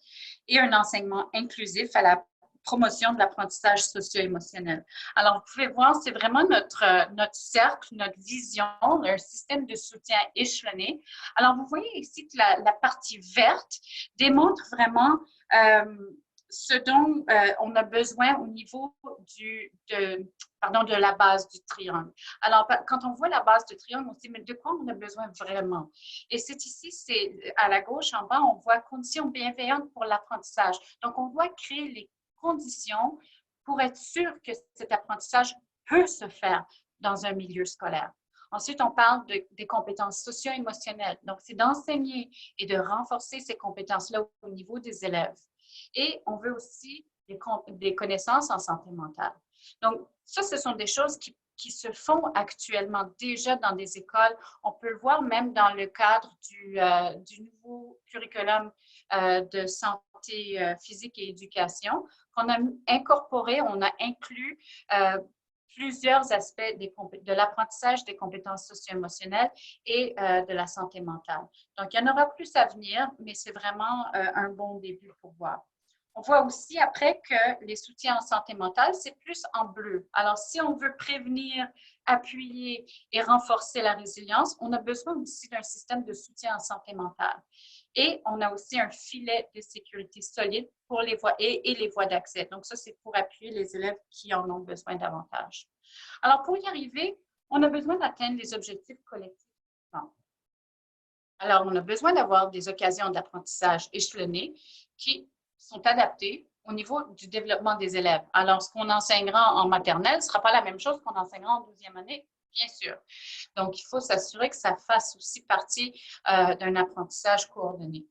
et un enseignement inclusif à la promotion de l'apprentissage socio-émotionnel. Alors, vous pouvez voir, c'est vraiment notre cercle, notre vision, un système de soutien échelonné. Alors, vous voyez ici que la partie verte démontre vraiment ce dont on a besoin au niveau de la base du triangle. Alors, quand on voit la base du triangle, on se dit, mais de quoi on a besoin vraiment? Et c'est ici, c'est à la gauche, en bas, on voit conditions bienveillantes pour l'apprentissage. Donc, on doit créer les conditions pour être sûr que cet apprentissage peut se faire dans un milieu scolaire. Ensuite, on parle des compétences socio-émotionnelles. Donc, c'est d'enseigner et de renforcer ces compétences-là au niveau des élèves. Et on veut aussi des connaissances en santé mentale. Donc, ça, ce sont des choses qui se font actuellement déjà dans des écoles. On peut le voir même dans le cadre du nouveau curriculum de santé physique et éducation qu'on a incorporé, on a inclus plusieurs aspects de l'apprentissage des compétences socio-émotionnelles et de la santé mentale. Donc, il y en aura plus à venir, mais c'est vraiment un bon début pour voir. On voit aussi après que les soutiens en santé mentale, c'est plus en bleu. Alors, si on veut prévenir, appuyer et renforcer la résilience, on a besoin aussi d'un système de soutien en santé mentale. Et on a aussi un filet de sécurité solide pour les voies et les voies d'accès. Donc, ça, c'est pour appuyer les élèves qui en ont besoin davantage. Alors, pour y arriver, on a besoin d'atteindre les objectifs collectifs. Alors, on a besoin d'avoir des occasions d'apprentissage échelonnées qui sont adaptées au niveau du développement des élèves. Alors, ce qu'on enseignera en maternelle ne sera pas la même chose qu'on enseignera en 12e année, bien sûr. Donc, il faut s'assurer que ça fasse aussi partie d'un apprentissage coordonné.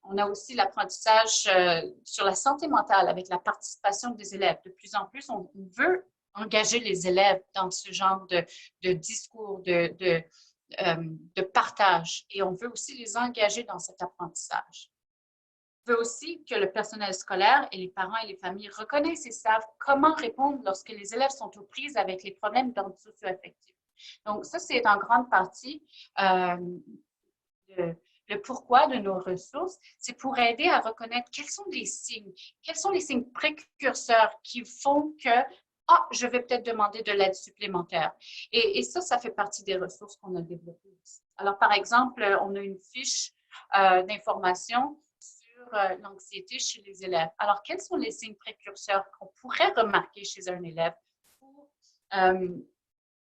On a aussi l'apprentissage sur la santé mentale avec la participation des élèves. De plus en plus, on veut engager les élèves dans ce genre de discours, de partage. Et on veut aussi les engager dans cet apprentissage. On veut aussi que le personnel scolaire et les parents et les familles reconnaissent et savent comment répondre lorsque les élèves sont aux prises avec les problèmes d'ordre socio-affectif. Donc, ça, c'est en grande partie le pourquoi de nos ressources, c'est pour aider à reconnaître quels sont les signes précurseurs qui font que je vais peut-être demander de l'aide supplémentaire. Et ça fait partie des ressources qu'on a développées aussi. Alors, par exemple, on a une fiche d'information sur l'anxiété chez les élèves. Alors, quels sont les signes précurseurs qu'on pourrait remarquer chez un élève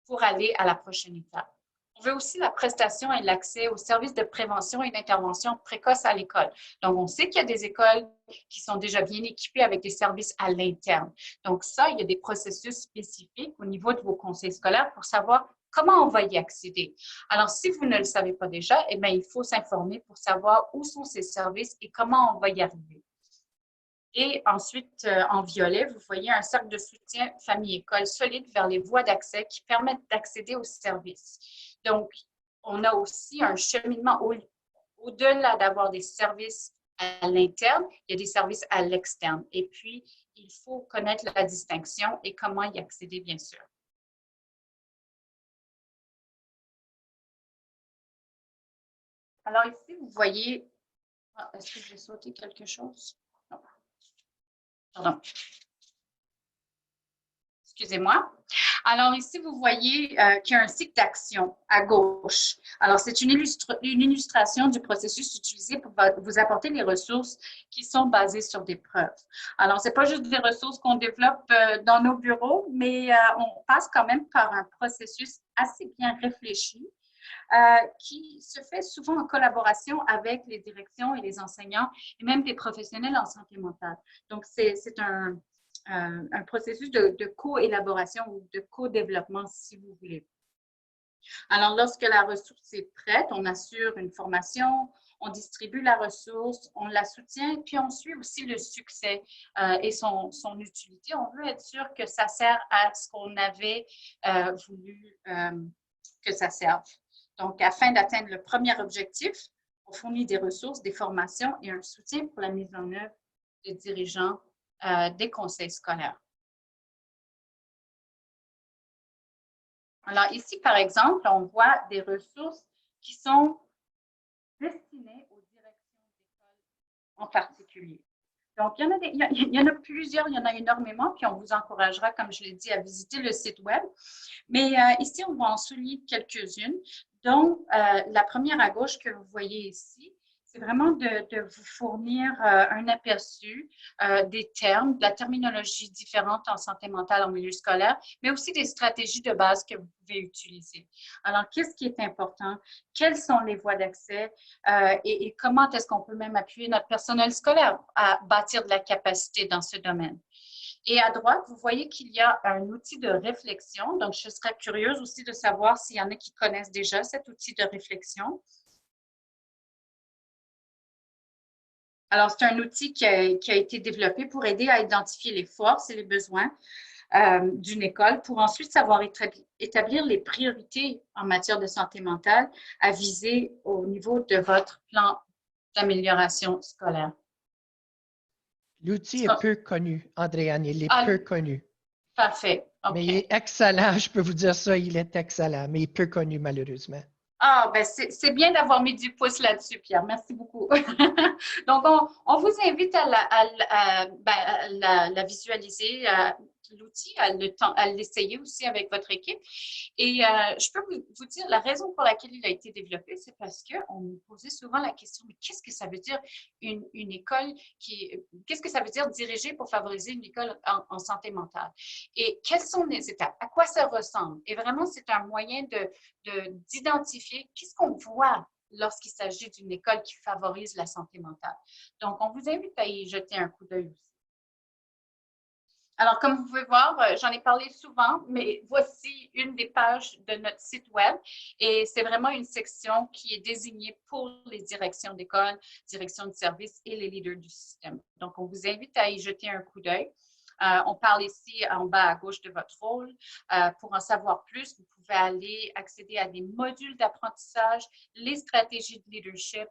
pour aller à la prochaine étape? On veut aussi la prestation et l'accès aux services de prévention et d'intervention précoce à l'école. Donc, on sait qu'il y a des écoles qui sont déjà bien équipées avec des services à l'interne. Donc, ça, il y a des processus spécifiques au niveau de vos conseils scolaires pour savoir comment on va y accéder? Alors, si vous ne le savez pas déjà, eh bien, il faut s'informer pour savoir où sont ces services et comment on va y arriver. Et ensuite, en violet, vous voyez un cercle de soutien famille-école solide vers les voies d'accès qui permettent d'accéder aux services. Donc, on a aussi un cheminement au-delà d'avoir des services à l'interne, il y a des services à l'externe. Et puis, il faut connaître la distinction et comment y accéder, bien sûr. Alors ici, vous voyez, est-ce que j'ai sauté quelque chose? Non. Pardon. Excusez-moi. Alors ici, vous voyez qu'il y a un cycle d'action à gauche. Alors, c'est une illustration du processus utilisé pour vous apporter les ressources qui sont basées sur des preuves. Alors, ce n'est pas juste des ressources qu'on développe dans nos bureaux, mais on passe quand même par un processus assez bien réfléchi qui se fait souvent en collaboration avec les directions et les enseignants et même des professionnels en santé mentale. Donc, c'est un processus de co-élaboration ou de co-développement, si vous voulez. Alors, lorsque la ressource est prête, on assure une formation, on distribue la ressource, on la soutient, puis on suit aussi le succès et son utilité. On veut être sûr que ça sert à ce qu'on avait voulu que ça serve. Donc, afin d'atteindre le premier objectif, on fournit des ressources, des formations et un soutien pour la mise en œuvre des dirigeants des conseils scolaires. Alors ici, par exemple, on voit des ressources qui sont destinées aux directions d'école en particulier. Donc, il y en a plusieurs, il y en a énormément, puis on vous encouragera, comme je l'ai dit, à visiter le site web. Mais ici, on va en souligner quelques-unes, dont la première à gauche que vous voyez ici, c'est vraiment de vous fournir un aperçu des termes, de la terminologie différente en santé mentale en milieu scolaire, mais aussi des stratégies de base que vous pouvez utiliser. Alors, qu'est-ce qui est important? Quelles sont les voies d'accès et comment est-ce qu'on peut même appuyer notre personnel scolaire à bâtir de la capacité dans ce domaine? Et à droite, vous voyez qu'il y a un outil de réflexion. Donc, je serais curieuse aussi de savoir s'il y en a qui connaissent déjà cet outil de réflexion. Alors, c'est un outil qui a été développé pour aider à identifier les forces et les besoins d'une école pour ensuite savoir établir les priorités en matière de santé mentale à viser au niveau de votre plan d'amélioration scolaire. L'outil est peu connu, Andréane, il est peu connu. Parfait. Okay. Mais il est excellent, je peux vous dire ça, il est excellent, mais il est peu connu malheureusement. Ah, ben c'est bien d'avoir mis du pouce là-dessus, Pierre. Merci beaucoup. Donc, on vous invite à la visualiser, l'outil, à l'essayer aussi avec votre équipe. Et je peux vous dire, la raison pour laquelle il a été développé, c'est parce qu'on nous posait souvent la question, mais qu'est-ce que ça veut dire une école qu'est-ce que ça veut dire diriger pour favoriser une école en santé mentale? Et quelles sont les étapes? À quoi ça ressemble? Et vraiment, c'est un moyen d'identifier qu'est-ce qu'on voit lorsqu'il s'agit d'une école qui favorise la santé mentale. Donc, on vous invite à y jeter un coup d'œil aussi. Alors, comme vous pouvez voir, j'en ai parlé souvent, mais voici une des pages de notre site web et c'est vraiment une section qui est désignée pour les directions d'école, directions de service et les leaders du système. Donc, on vous invite à y jeter un coup d'œil. On parle ici en bas à gauche de votre rôle. Pour en savoir plus, vous pouvez aller accéder à des modules d'apprentissage, les stratégies de leadership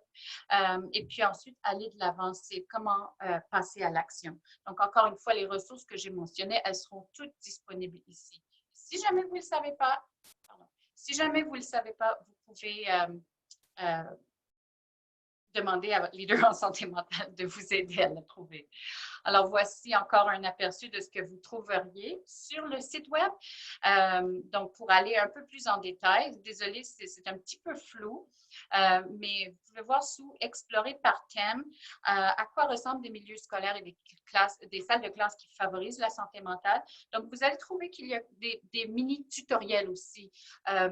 et puis ensuite aller de l'avant, c'est comment passer à l'action. Donc, encore une fois, les ressources que j'ai mentionnées, elles seront toutes disponibles ici. Si jamais vous ne le savez pas, vous pouvez demander à votre leader en santé mentale de vous aider à le trouver. Alors, voici encore un aperçu de ce que vous trouveriez sur le site web. Donc, pour aller un peu plus en détail, désolée, c'est un petit peu flou, mais vous pouvez voir sous « Explorer par thème » à quoi ressemblent des milieux scolaires et des salles de classe qui favorisent la santé mentale. Donc, vous allez trouver qu'il y a des mini-tutoriels aussi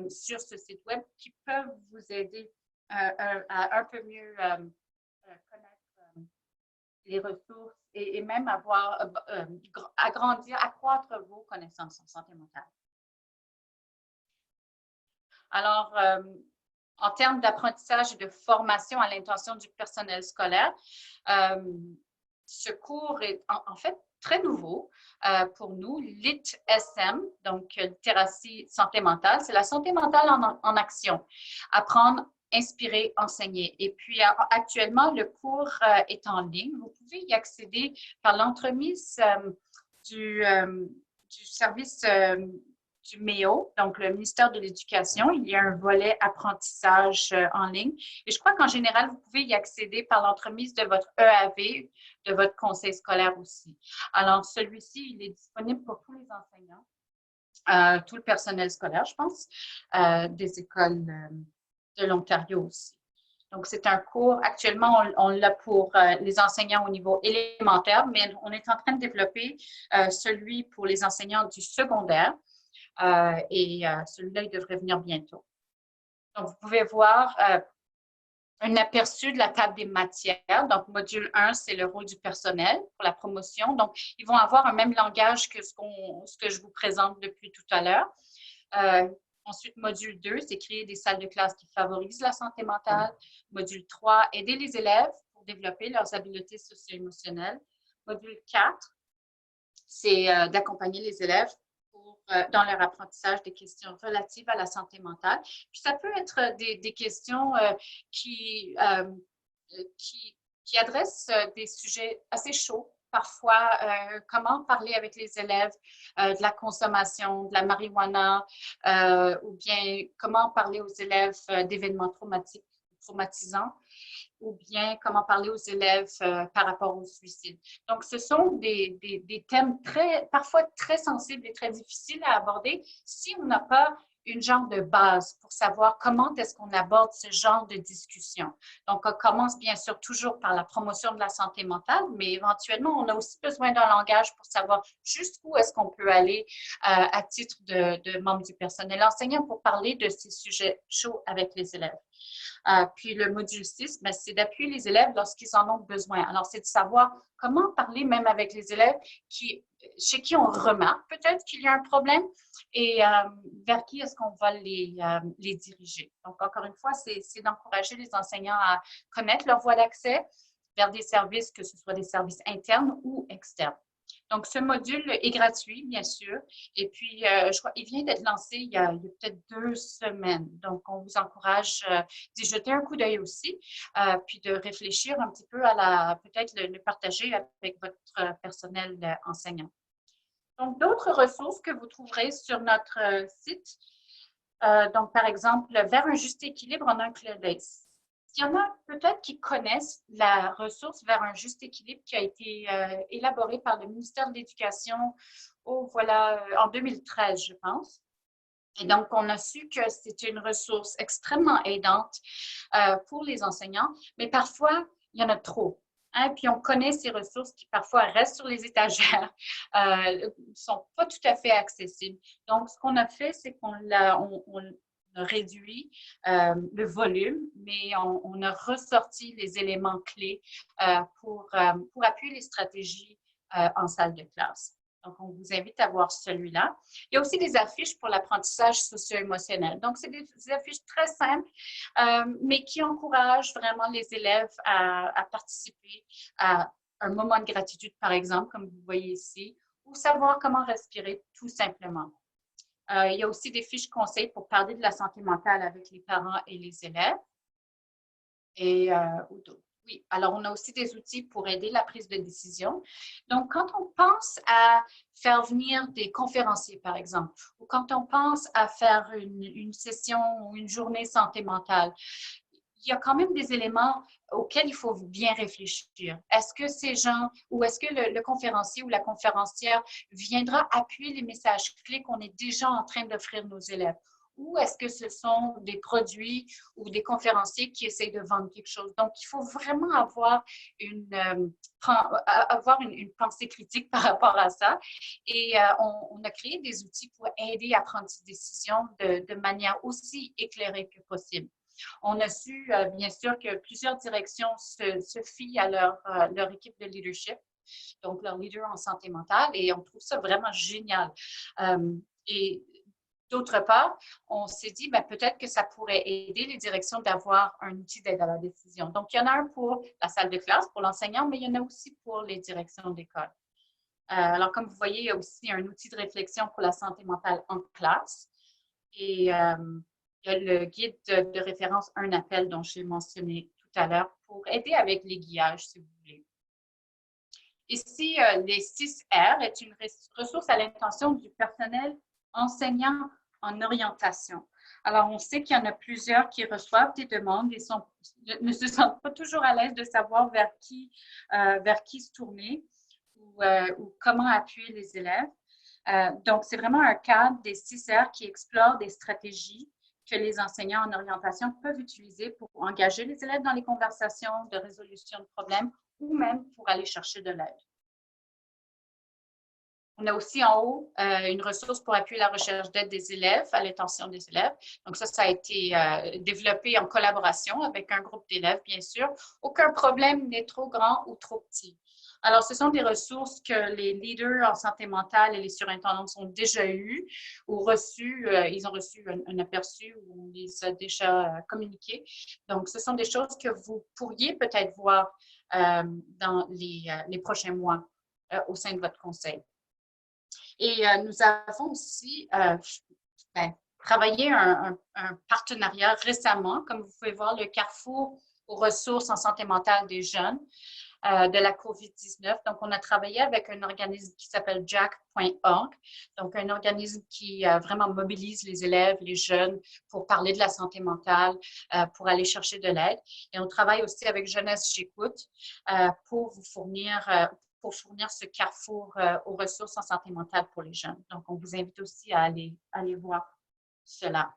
sur ce site web qui peuvent vous aider à un peu mieux connaître les ressources et même agrandir, accroître vos connaissances en santé mentale. Alors, en termes d'apprentissage et de formation à l'intention du personnel scolaire, ce cours est en fait très nouveau pour nous, LIT-SM, donc littératie santé mentale. C'est la santé mentale en action. Apprendre, inspirer, enseigner. Et puis, actuellement, le cours est en ligne. Vous pouvez y accéder par l'entremise du service du MEO, donc le ministère de l'Éducation. Il y a un volet apprentissage en ligne. Et je crois qu'en général, vous pouvez y accéder par l'entremise de votre EAV, de votre conseil scolaire aussi. Alors, celui-ci, il est disponible pour tous les enseignants, tout le personnel scolaire, je pense, des écoles de l'Ontario aussi. Donc, c'est un cours, actuellement, on l'a pour les enseignants au niveau élémentaire, mais on est en train de développer celui pour les enseignants du secondaire. Et celui-là, il devrait venir bientôt. Donc, vous pouvez voir un aperçu de la table des matières. Donc, module 1, c'est le rôle du personnel pour la promotion. Donc, ils vont avoir un même langage que ce que je vous présente depuis tout à l'heure. Ensuite, module 2, c'est créer des salles de classe qui favorisent la santé mentale. Module 3, aider les élèves pour développer leurs habiletés socio-émotionnelles. Module 4, c'est d'accompagner les élèves dans leur apprentissage des questions relatives à la santé mentale. Puis ça peut être des questions qui adressent des sujets assez chauds. Parfois, comment parler avec les élèves de la consommation, de la marijuana, ou bien comment parler aux élèves d'événements traumatisants, ou bien comment parler aux élèves par rapport au suicide. Donc, ce sont des thèmes parfois très sensibles et très difficiles à aborder si on n'a pas une genre de base pour savoir comment est-ce qu'on aborde ce genre de discussion. Donc, on commence bien sûr toujours par la promotion de la santé mentale, mais éventuellement, on a aussi besoin d'un langage pour savoir jusqu'où est-ce qu'on peut aller à titre de membre du personnel enseignant pour parler de ces sujets chauds avec les élèves. Puis le module 6, ben, c'est d'appuyer les élèves lorsqu'ils en ont besoin. Alors, c'est de savoir comment parler même avec les élèves chez qui on remarque peut-être qu'il y a un problème et vers qui est-ce qu'on va les diriger. Donc, encore une fois, c'est d'encourager les enseignants à connaître leur voie d'accès vers des services, que ce soit des services internes ou externes. Donc, ce module est gratuit, bien sûr. Et puis, je crois qu'il vient d'être lancé il y a peut-être 2 semaines. Donc, on vous encourage d'y jeter un coup d'œil aussi, puis de réfléchir un petit peu peut-être le partager avec votre personnel enseignant. Donc, d'autres ressources que vous trouverez sur notre site. Donc, par exemple, vers un juste équilibre en un clin d'œil. Il y en a peut-être qui connaissent la ressource vers un juste équilibre qui a été élaborée par le ministère de l'Éducation en 2013, je pense. Et donc, on a su que c'était une ressource extrêmement aidante pour les enseignants, mais parfois, il y en a trop. Hein? Puis, on connaît ces ressources qui parfois restent sur les étagères, ne sont pas tout à fait accessibles. Donc, ce qu'on a fait, c'est qu'on a réduit le volume, mais on a ressorti les éléments clés pour appuyer les stratégies en salle de classe. Donc, on vous invite à voir celui-là. Il y a aussi des affiches pour l'apprentissage socio-émotionnel. Donc, c'est des affiches très simples, mais qui encouragent vraiment les élèves à participer à un moment de gratitude, par exemple, comme vous voyez ici, ou savoir comment respirer tout simplement. Il y a aussi des fiches conseils pour parler de la santé mentale avec les parents et les élèves. Et oui, alors on a aussi des outils pour aider la prise de décision. Donc, quand on pense à faire venir des conférenciers, par exemple, ou quand on pense à faire une session ou une journée santé mentale, il y a quand même des éléments auxquels il faut bien réfléchir. Est-ce que ces gens, ou est-ce que le conférencier ou la conférencière viendra appuyer les messages clés qu'on est déjà en train d'offrir nos élèves? Ou est-ce que ce sont des produits ou des conférenciers qui essayent de vendre quelque chose? Donc, il faut vraiment avoir une pensée critique par rapport à ça. Et on a créé des outils pour aider à prendre ces décisions de manière aussi éclairée que possible. On a su, bien sûr, que plusieurs directions se fient à leur équipe de leadership, donc leur leader en santé mentale, et on trouve ça vraiment génial. Et D'autre part, on s'est dit, ben, peut-être que ça pourrait aider les directions d'avoir un outil d'aide à la décision. Donc, il y en a un pour la salle de classe, pour l'enseignant, mais il y en a aussi pour les directions d'école. Alors, comme vous voyez, il y a aussi un outil de réflexion pour la santé mentale en classe. Et il y a le guide de référence Un appel dont j'ai mentionné tout à l'heure pour aider avec l'aiguillage, si vous voulez. Ici, les 6R est une ressource à l'intention du personnel enseignant en orientation. Alors, on sait qu'il y en a plusieurs qui reçoivent des demandes et ne se sentent pas toujours à l'aise de savoir vers qui se tourner ou comment appuyer les élèves. Donc, c'est vraiment un cadre des 6R qui explore des stratégies que les enseignants en orientation peuvent utiliser pour engager les élèves dans les conversations de résolution de problèmes ou même pour aller chercher de l'aide. On a aussi en haut une ressource pour appuyer la recherche d'aide des élèves, à l'intention des élèves. Donc ça a été développé en collaboration avec un groupe d'élèves, bien sûr. Aucun problème n'est trop grand ou trop petit. Alors, ce sont des ressources que les leaders en santé mentale et les surintendants ont déjà eues ou reçues. Ils ont reçu un aperçu ou on les a déjà communiquées. Donc, ce sont des choses que vous pourriez peut-être voir dans les prochains mois au sein de votre conseil. Et nous avons aussi travaillé un partenariat récemment, comme vous pouvez voir, le Carrefour aux ressources en santé mentale des jeunes de la COVID-19. Donc, on a travaillé avec un organisme qui s'appelle jack.org, donc un organisme qui vraiment mobilise les élèves, les jeunes pour parler de la santé mentale, pour aller chercher de l'aide. Et on travaille aussi avec Jeunesse J'écoute pour vous fournir ce carrefour aux ressources en santé mentale pour les jeunes. Donc, on vous invite aussi à aller voir cela.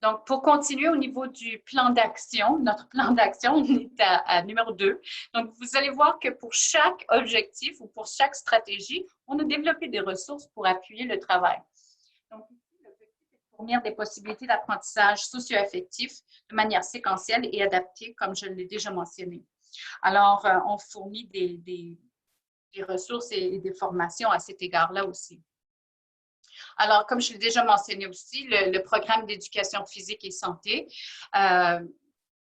Donc, pour continuer au niveau du plan d'action, notre plan d'action, on est à numéro 2. Donc, vous allez voir que pour chaque objectif ou pour chaque stratégie, on a développé des ressources pour appuyer le travail. Donc, l'objectif est de fournir des possibilités d'apprentissage socio-affectif de manière séquentielle et adaptée, comme je l'ai déjà mentionné. Alors, on fournit des ressources et des formations à cet égard-là aussi. Alors, comme je l'ai déjà mentionné aussi, le programme d'éducation physique et santé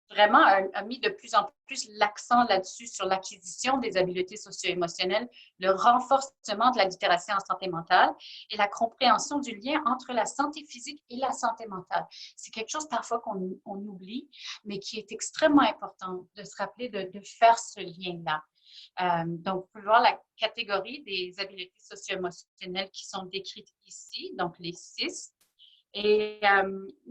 vraiment a mis de plus en plus l'accent là-dessus sur l'acquisition des habiletés socio-émotionnelles, le renforcement de la littératie en santé mentale et la compréhension du lien entre la santé physique et la santé mentale. C'est quelque chose parfois qu'on oublie, mais qui est extrêmement important de se rappeler de faire ce lien-là. Donc, vous pouvez voir la catégorie des habiletés socio-émotionnelles qui sont décrites ici, donc les 6. Et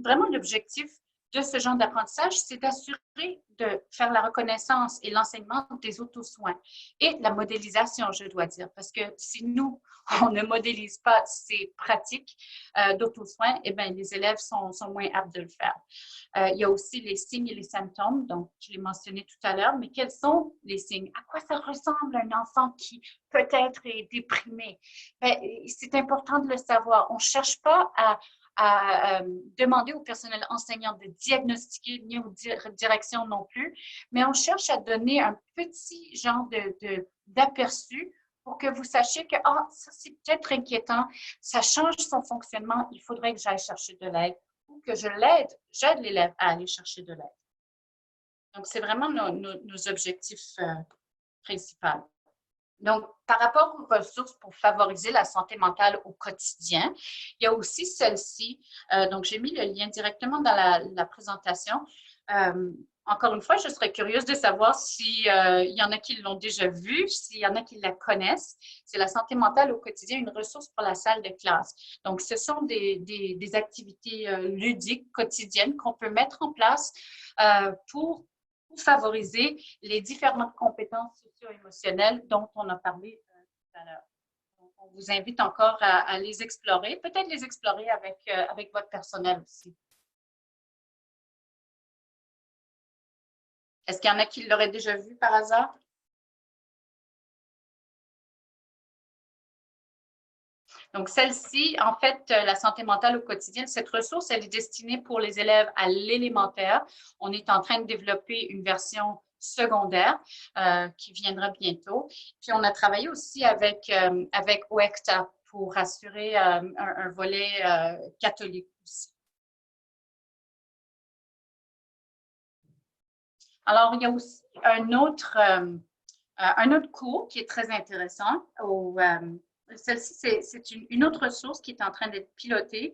vraiment, l'objectif de ce genre d'apprentissage, c'est d'assurer de faire la reconnaissance et l'enseignement des auto-soins et la modélisation, je dois dire, parce que si nous, on ne modélise pas ces pratiques d'auto-soins, eh bien, les élèves sont moins aptes de le faire. Il y a aussi les signes et les symptômes, donc je l'ai mentionné tout à l'heure, mais quels sont les signes? À quoi ça ressemble un enfant qui peut-être est déprimé? C'est important de le savoir. On ne cherche pas à demander au personnel enseignant de diagnostiquer, ni aux directions non plus, mais on cherche à donner un petit genre d'aperçu pour que vous sachiez que ça c'est peut-être inquiétant, ça change son fonctionnement, il faudrait que j'aille chercher de l'aide ou que j'aide l'élève à aller chercher de l'aide. Donc, c'est vraiment nos objectifs principaux. Donc, par rapport aux ressources pour favoriser la santé mentale au quotidien, il y a aussi celle-ci. Donc, j'ai mis le lien directement dans la présentation. Encore une fois, je serais curieuse de savoir s'il y en a qui l'ont déjà vue, s'il y en a qui la connaissent. C'est la santé mentale au quotidien, une ressource pour la salle de classe. Donc, ce sont des activités ludiques quotidiennes qu'on peut mettre en place pour favoriser les différentes compétences socio-émotionnelles dont on a parlé tout à l'heure. On vous invite encore à les explorer, peut-être les explorer avec votre personnel aussi. Est-ce qu'il y en a qui l'auraient déjà vu par hasard? Donc, celle-ci, en fait, la santé mentale au quotidien, cette ressource, elle est destinée pour les élèves à l'élémentaire. On est en train de développer une version secondaire qui viendra bientôt. Puis, on a travaillé aussi avec OECTA pour assurer un volet catholique aussi. Alors, il y a aussi un autre cours qui est très intéressant. Celle-ci, c'est une autre ressource qui est en train d'être pilotée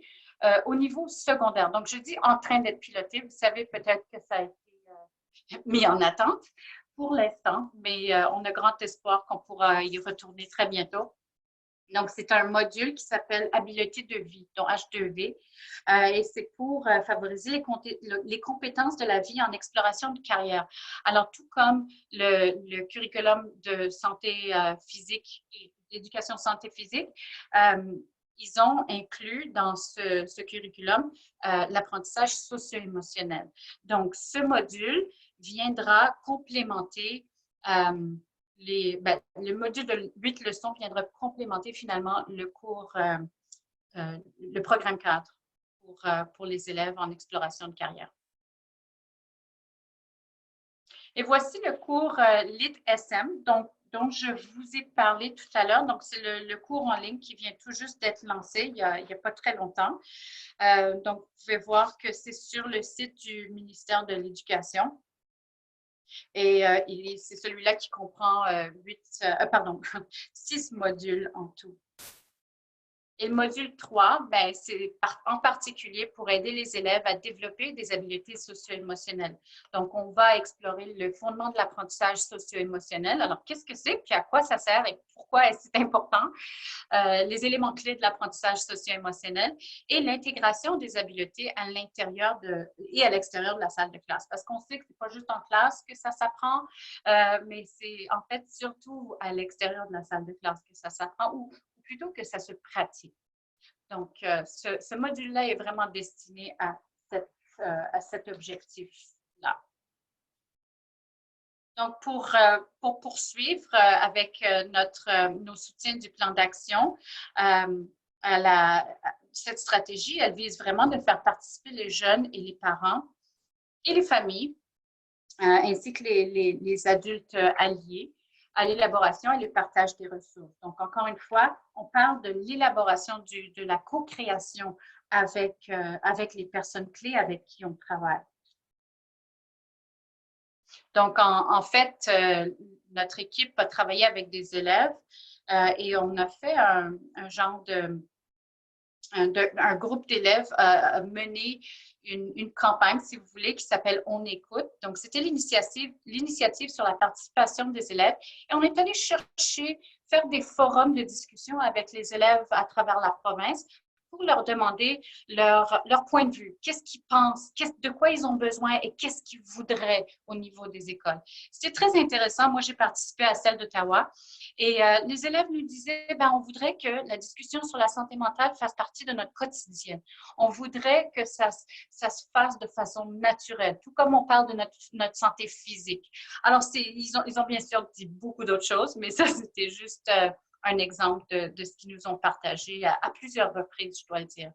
au niveau secondaire. Donc, je dis en train d'être pilotée. Vous savez peut-être que ça a été mis en attente pour l'instant, mais on a grand espoir qu'on pourra y retourner très bientôt. Donc, c'est un module qui s'appelle Habileté de vie, donc H2V, et c'est pour favoriser les compétences de la vie en exploration de carrière. Alors, tout comme le curriculum de santé physique et d'éducation santé physique, ils ont inclus dans ce curriculum l'apprentissage socio-émotionnel. Donc, ce module viendra complémenter le module de 8 leçons viendra complémenter finalement le cours, le programme cadre pour les élèves en exploration de carrière. Et voici le cours LIT-SM, dont je vous ai parlé tout à l'heure. Donc, c'est le cours en ligne qui vient tout juste d'être lancé il n'y a pas très longtemps. Donc, vous pouvez voir que c'est sur le site du ministère de l'Éducation. Et c'est celui-là qui comprend 6 modules en tout. Et le module 3, c'est en particulier pour aider les élèves à développer des habiletés socio-émotionnelles. Donc, on va explorer le fondement de l'apprentissage socio-émotionnel. Alors, qu'est-ce que c'est, puis à quoi ça sert et pourquoi c'est important? Les éléments clés de l'apprentissage socio-émotionnel et l'intégration des habiletés à l'intérieur et à l'extérieur de la salle de classe. Parce qu'on sait que ce n'est pas juste en classe que ça s'apprend, mais c'est en fait surtout à l'extérieur de la salle de classe que ça s'apprend ou plutôt que ça se pratique. Donc, ce module-là est vraiment destiné à cet objectif-là. Donc, pour poursuivre avec nos soutiens du plan d'action, cette stratégie, elle vise vraiment de faire participer les jeunes et les parents et les familles, ainsi que les adultes alliés, à l'élaboration et le partage des ressources. Donc, encore une fois, on parle de l'élaboration de la co-création avec les personnes clés avec qui on travaille. Donc, en fait, notre équipe a travaillé avec des élèves et on a fait un genre un groupe d'élèves a mené une campagne, si vous voulez, qui s'appelle On écoute. Donc, c'était l'initiative sur la participation des élèves. Et on est allé faire des forums de discussion avec les élèves à travers la province pour leur demander leur point de vue. Qu'est-ce qu'ils pensent, de quoi ils ont besoin et qu'est-ce qu'ils voudraient au niveau des écoles. C'était très intéressant. Moi, j'ai participé à celle d'Ottawa et les élèves nous disaient, on voudrait que la discussion sur la santé mentale fasse partie de notre quotidien. On voudrait que ça se fasse de façon naturelle, tout comme on parle de notre santé physique. Alors, ils ont bien sûr dit beaucoup d'autres choses, mais ça, c'était juste un exemple de ce qu'ils nous ont partagé à plusieurs reprises, je dois le dire.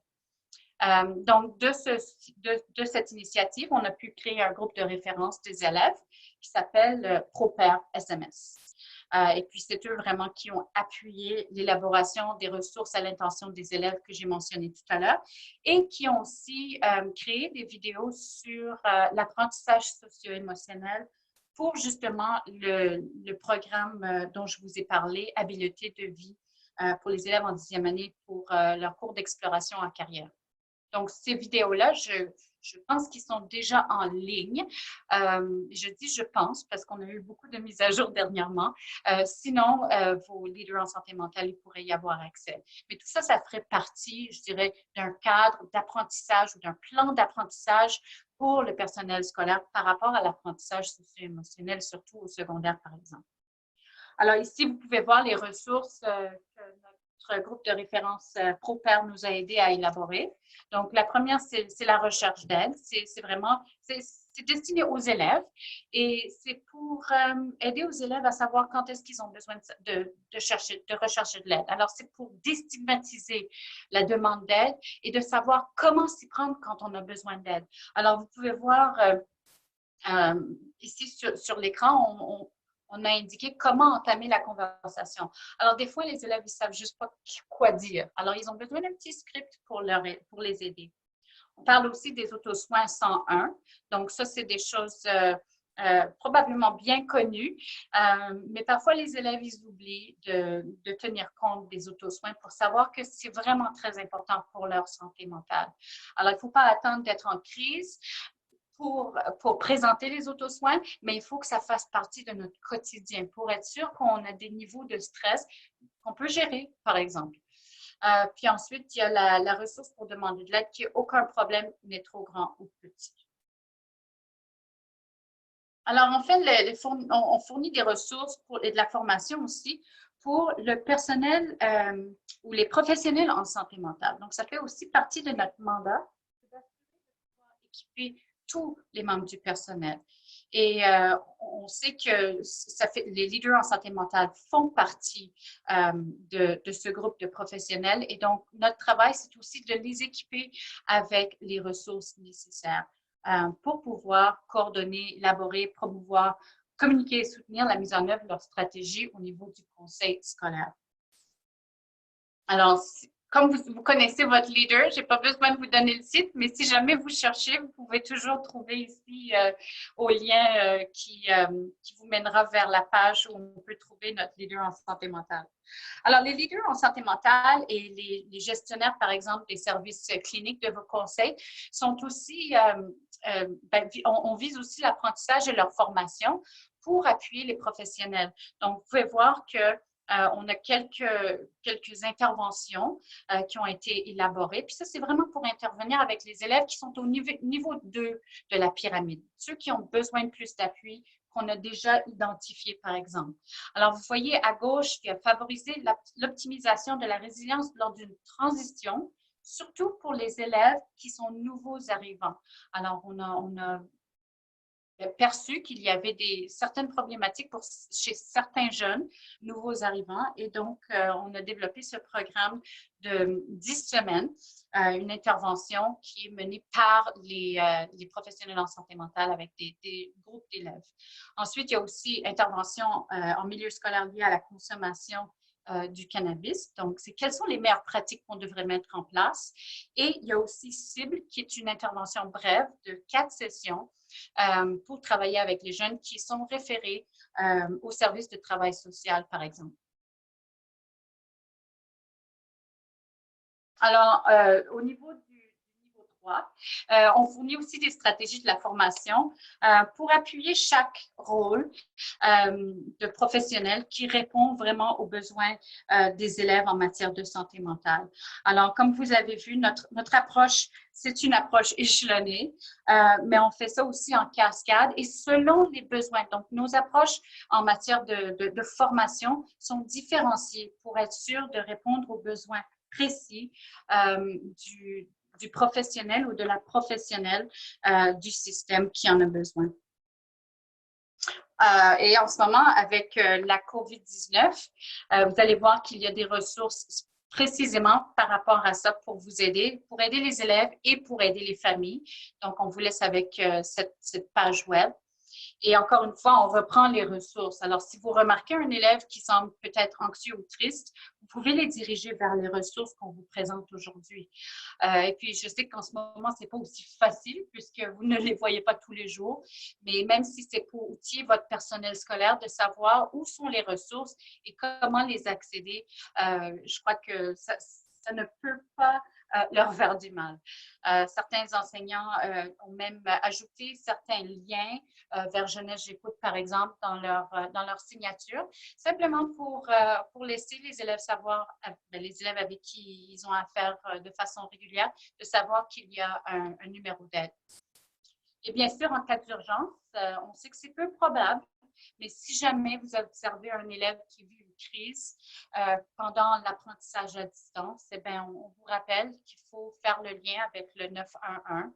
Donc, de cette initiative, on a pu créer un groupe de référence des élèves qui s'appelle ProPair SMS. Et puis, c'est eux vraiment qui ont appuyé l'élaboration des ressources à l'intention des élèves que j'ai mentionnées tout à l'heure et qui ont aussi créé des vidéos sur l'apprentissage socio-émotionnel pour justement le programme dont je vous ai parlé, Habileté de vie pour les élèves en 10e année pour leur cours d'exploration en carrière. Donc, ces vidéos-là, je pense qu'ils sont déjà en ligne. Je dis je pense parce qu'on a eu beaucoup de mises à jour dernièrement. Sinon, vos leaders en santé mentale, ils pourraient y avoir accès. Mais tout ça, ça ferait partie, je dirais, d'un cadre d'apprentissage ou d'un plan d'apprentissage pour le personnel scolaire par rapport à l'apprentissage socio-émotionnel, surtout au secondaire, par exemple. Alors ici, vous pouvez voir les ressources que notre groupe de référence ProPair nous a aidés à élaborer. Donc, la première, c'est la recherche d'aide. C'est destiné aux élèves et c'est pour aider aux élèves à savoir quand est-ce qu'ils ont besoin de rechercher de l'aide. Alors, c'est pour déstigmatiser la demande d'aide et de savoir comment s'y prendre quand on a besoin d'aide. Alors, vous pouvez voir ici sur l'écran, on a indiqué comment entamer la conversation. Alors, des fois, les élèves, ils ne savent juste pas quoi dire. Alors, ils ont besoin d'un petit script pour les aider. On parle aussi des autosoins 101. Donc, ça, c'est des choses probablement bien connues, mais parfois, les élèves, ils oublient de tenir compte des autosoins pour savoir que c'est vraiment très important pour leur santé mentale. Alors, il ne faut pas attendre d'être en crise pour présenter les autosoins, mais il faut que ça fasse partie de notre quotidien pour être sûr qu'on a des niveaux de stress qu'on peut gérer, par exemple. Puis ensuite, il y a la ressource pour demander de l'aide, qui est aucun problème n'est trop grand ou petit. Alors, en fait, on fournit des ressources et de la formation aussi pour le personnel ou les professionnels en santé mentale. Donc, ça fait aussi partie de notre mandat d'équiper tous les membres du personnel. Et on sait que les leaders en santé mentale font partie de ce groupe de professionnels. Et donc, notre travail, c'est aussi de les équiper avec les ressources nécessaires pour pouvoir coordonner, élaborer, promouvoir, communiquer et soutenir la mise en œuvre de leur stratégie au niveau du conseil scolaire. Alors, comme vous connaissez votre leader, je n'ai pas besoin de vous donner le site, mais si jamais vous cherchez, vous pouvez toujours trouver ici au lien qui vous mènera vers la page où on peut trouver notre leader en santé mentale. Alors, les leaders en santé mentale et les gestionnaires, par exemple, des services cliniques de vos conseils sont aussi, on vise aussi l'apprentissage et leur formation pour appuyer les professionnels. Donc, vous pouvez voir que on a quelques interventions qui ont été élaborées. Puis ça, c'est vraiment pour intervenir avec les élèves qui sont au niveau 2 de la pyramide, ceux qui ont besoin de plus d'appui qu'on a déjà identifié, par exemple. Alors, vous voyez à gauche, il y a favorisé l'optimisation de la résilience lors d'une transition, surtout pour les élèves qui sont nouveaux arrivants. Alors, on a perçu qu'il y avait certaines problématiques chez certains jeunes nouveaux arrivants. Et donc, on a développé ce programme de 10 semaines, une intervention qui est menée par les professionnels en santé mentale avec des groupes d'élèves. Ensuite, il y a aussi intervention en milieu scolaire liée à la consommation du cannabis. Donc, c'est quelles sont les meilleures pratiques qu'on devrait mettre en place. Et il y a aussi Cible, qui est une intervention brève de 4 sessions pour travailler avec les jeunes qui sont référés au service de travail social, par exemple. Alors, au niveau du niveau 3, on fournit aussi des stratégies de la formation pour appuyer chaque rôle de professionnel qui répond vraiment aux besoins des élèves en matière de santé mentale. Alors, comme vous avez vu, notre approche, c'est une approche échelonnée, mais on fait ça aussi en cascade et selon les besoins. Donc, nos approches en matière de formation sont différenciées pour être sûr de répondre aux besoins précis du professionnel ou de la professionnelle du système qui en a besoin. Et en ce moment, avec la COVID-19, vous allez voir qu'il y a des ressources précisément par rapport à ça pour vous aider, pour aider les élèves et pour aider les familles. Donc, on vous laisse avec cette page web. Et encore une fois, on reprend les ressources. Alors, si vous remarquez un élève qui semble peut-être anxieux ou triste, vous pouvez les diriger vers les ressources qu'on vous présente aujourd'hui. Et puis, je sais qu'en ce moment, ce n'est pas aussi facile puisque vous ne les voyez pas tous les jours, mais même si c'est pour outiller votre personnel scolaire de savoir où sont les ressources et comment les accéder, je crois que ça ne peut pas leur faire du mal. Certains enseignants ont même ajouté certains liens vers Jeunesse J'écoute, par exemple, dans leur signature, simplement pour laisser les élèves savoir, les élèves avec qui ils ont affaire de façon régulière, de savoir qu'il y a un numéro d'aide. Et bien sûr, en cas d'urgence, on sait que c'est peu probable, mais si jamais vous observez un élève qui vit une crise pendant l'apprentissage à distance, eh bien, on vous rappelle qu'il faut faire le lien avec le 911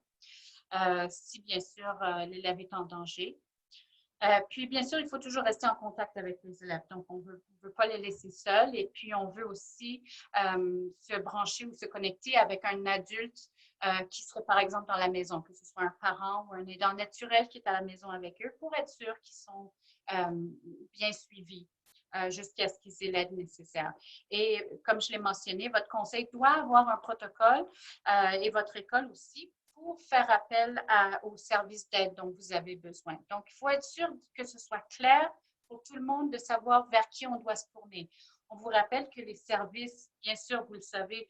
si bien sûr l'élève est en danger. Puis, bien sûr, il faut toujours rester en contact avec les élèves. Donc, on ne veut pas les laisser seuls. Et puis, on veut aussi se brancher ou se connecter avec un adulte qui serait par exemple dans la maison, que ce soit un parent ou un aidant naturel qui est à la maison avec eux, pour être sûr qu'ils sont bien suivis jusqu'à ce qu'ils aient l'aide nécessaire. Et comme je l'ai mentionné, votre conseil doit avoir un protocole et votre école aussi pour faire appel aux services d'aide dont vous avez besoin. Donc, il faut être sûr que ce soit clair pour tout le monde de savoir vers qui on doit se tourner. On vous rappelle que les services, bien sûr, vous le savez,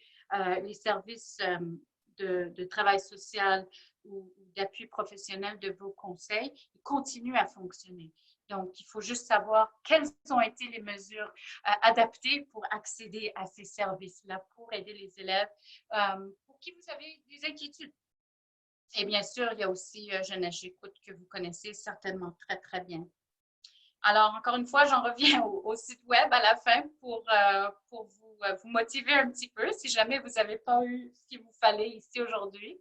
les services de travail social ou d'appui professionnel de vos conseils, ils continuent à fonctionner. Donc, il faut juste savoir quelles ont été les mesures adaptées pour accéder à ces services-là, pour aider les élèves pour qui vous avez des inquiétudes. Et bien sûr, il y a aussi Jeunesse J'écoute que vous connaissez certainement très, très bien. Alors, encore une fois, j'en reviens au site web à la fin pour vous motiver un petit peu si jamais vous n'avez pas eu ce qu'il vous fallait ici aujourd'hui.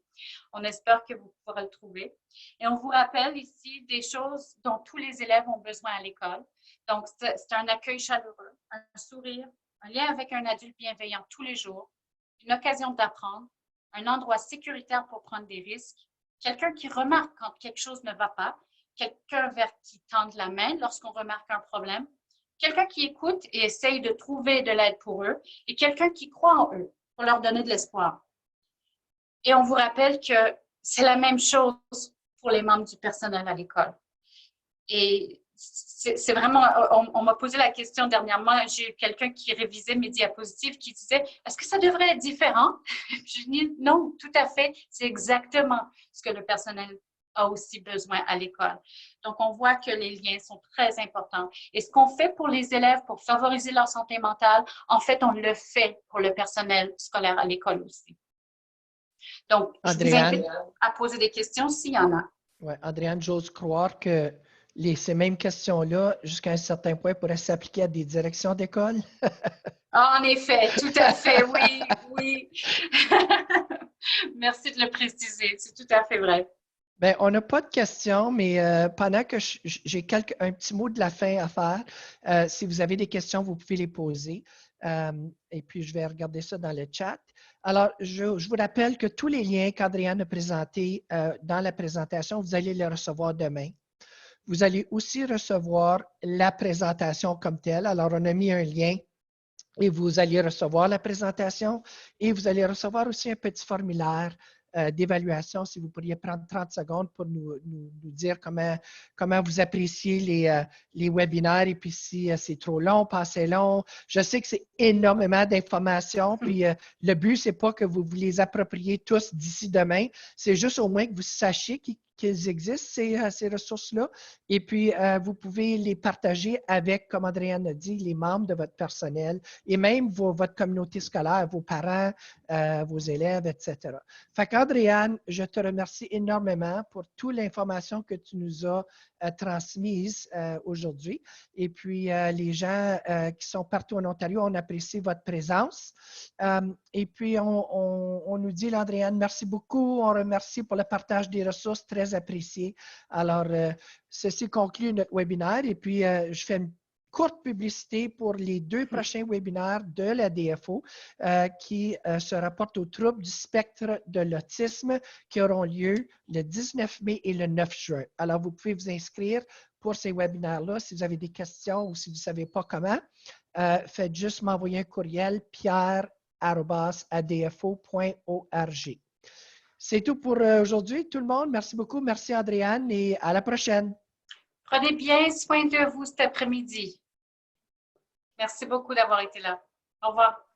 On espère que vous pourrez le trouver. Et on vous rappelle ici des choses dont tous les élèves ont besoin à l'école. Donc, c'est un accueil chaleureux, un sourire, un lien avec un adulte bienveillant tous les jours, une occasion d'apprendre, un endroit sécuritaire pour prendre des risques, quelqu'un qui remarque quand quelque chose ne va pas, quelqu'un vers qui tende la main lorsqu'on remarque un problème, quelqu'un qui écoute et essaye de trouver de l'aide pour eux, et quelqu'un qui croit en eux pour leur donner de l'espoir. Et on vous rappelle que c'est la même chose pour les membres du personnel à l'école. Et c'est vraiment, on m'a posé la question dernièrement, j'ai eu quelqu'un qui révisait mes diapositives qui disait, est-ce que ça devrait être différent? Je dis, non, tout à fait, c'est exactement ce que le personnel a aussi besoin à l'école. Donc, on voit que les liens sont très importants. Et ce qu'on fait pour les élèves pour favoriser leur santé mentale, en fait, on le fait pour le personnel scolaire à l'école aussi. Donc, je vous invite à poser des questions s'il y en a. Oui, Andréane, j'ose croire que ces mêmes questions-là, jusqu'à un certain point, pourraient s'appliquer à des directions d'école. En effet, tout à fait, oui, oui. Merci de le préciser, c'est tout à fait vrai. Bien, on n'a pas de questions, mais pendant que j'ai un petit mot de la fin à faire, si vous avez des questions, vous pouvez les poser. Et puis, je vais regarder ça dans le chat. Alors, je vous rappelle que tous les liens qu'Adrienne a présentés dans la présentation, vous allez les recevoir demain. Vous allez aussi recevoir la présentation comme telle. Alors, on a mis un lien et vous allez recevoir la présentation et vous allez recevoir aussi un petit formulaire d'évaluation, si vous pourriez prendre 30 secondes pour nous dire comment vous appréciez les webinaires et puis si c'est trop long, pas assez long. Je sais que c'est énormément d'informations, puis le but, c'est pas que vous les appropriez tous d'ici demain, c'est juste au moins que vous sachiez qu'ils existent, ces ressources-là. Et puis, vous pouvez les partager avec, comme Adrienne a dit, les membres de votre personnel et même votre communauté scolaire, vos parents, vos élèves, etc. Fait qu'Adrienne, je te remercie énormément pour toute l'information que tu nous as transmise aujourd'hui. Et puis, les gens qui sont partout en Ontario, on apprécie votre présence. Et puis, on nous dit, Adrienne, merci beaucoup. On remercie pour le partage des ressources, très apprécié. Alors, ceci conclut notre webinaire. Et puis, je fais une courte publicité pour les 2 prochains webinaires de la DFO qui se rapportent aux troubles du spectre de l'autisme qui auront lieu le 19 mai et le 9 juin. Alors, vous pouvez vous inscrire pour ces webinaires-là. Si vous avez des questions ou si vous ne savez pas comment, faites juste m'envoyer un courriel pierre@adfo.org. C'est tout pour aujourd'hui, tout le monde. Merci beaucoup. Merci, Adrienne, et à la prochaine. Prenez bien soin de vous cet après-midi. Merci beaucoup d'avoir été là. Au revoir.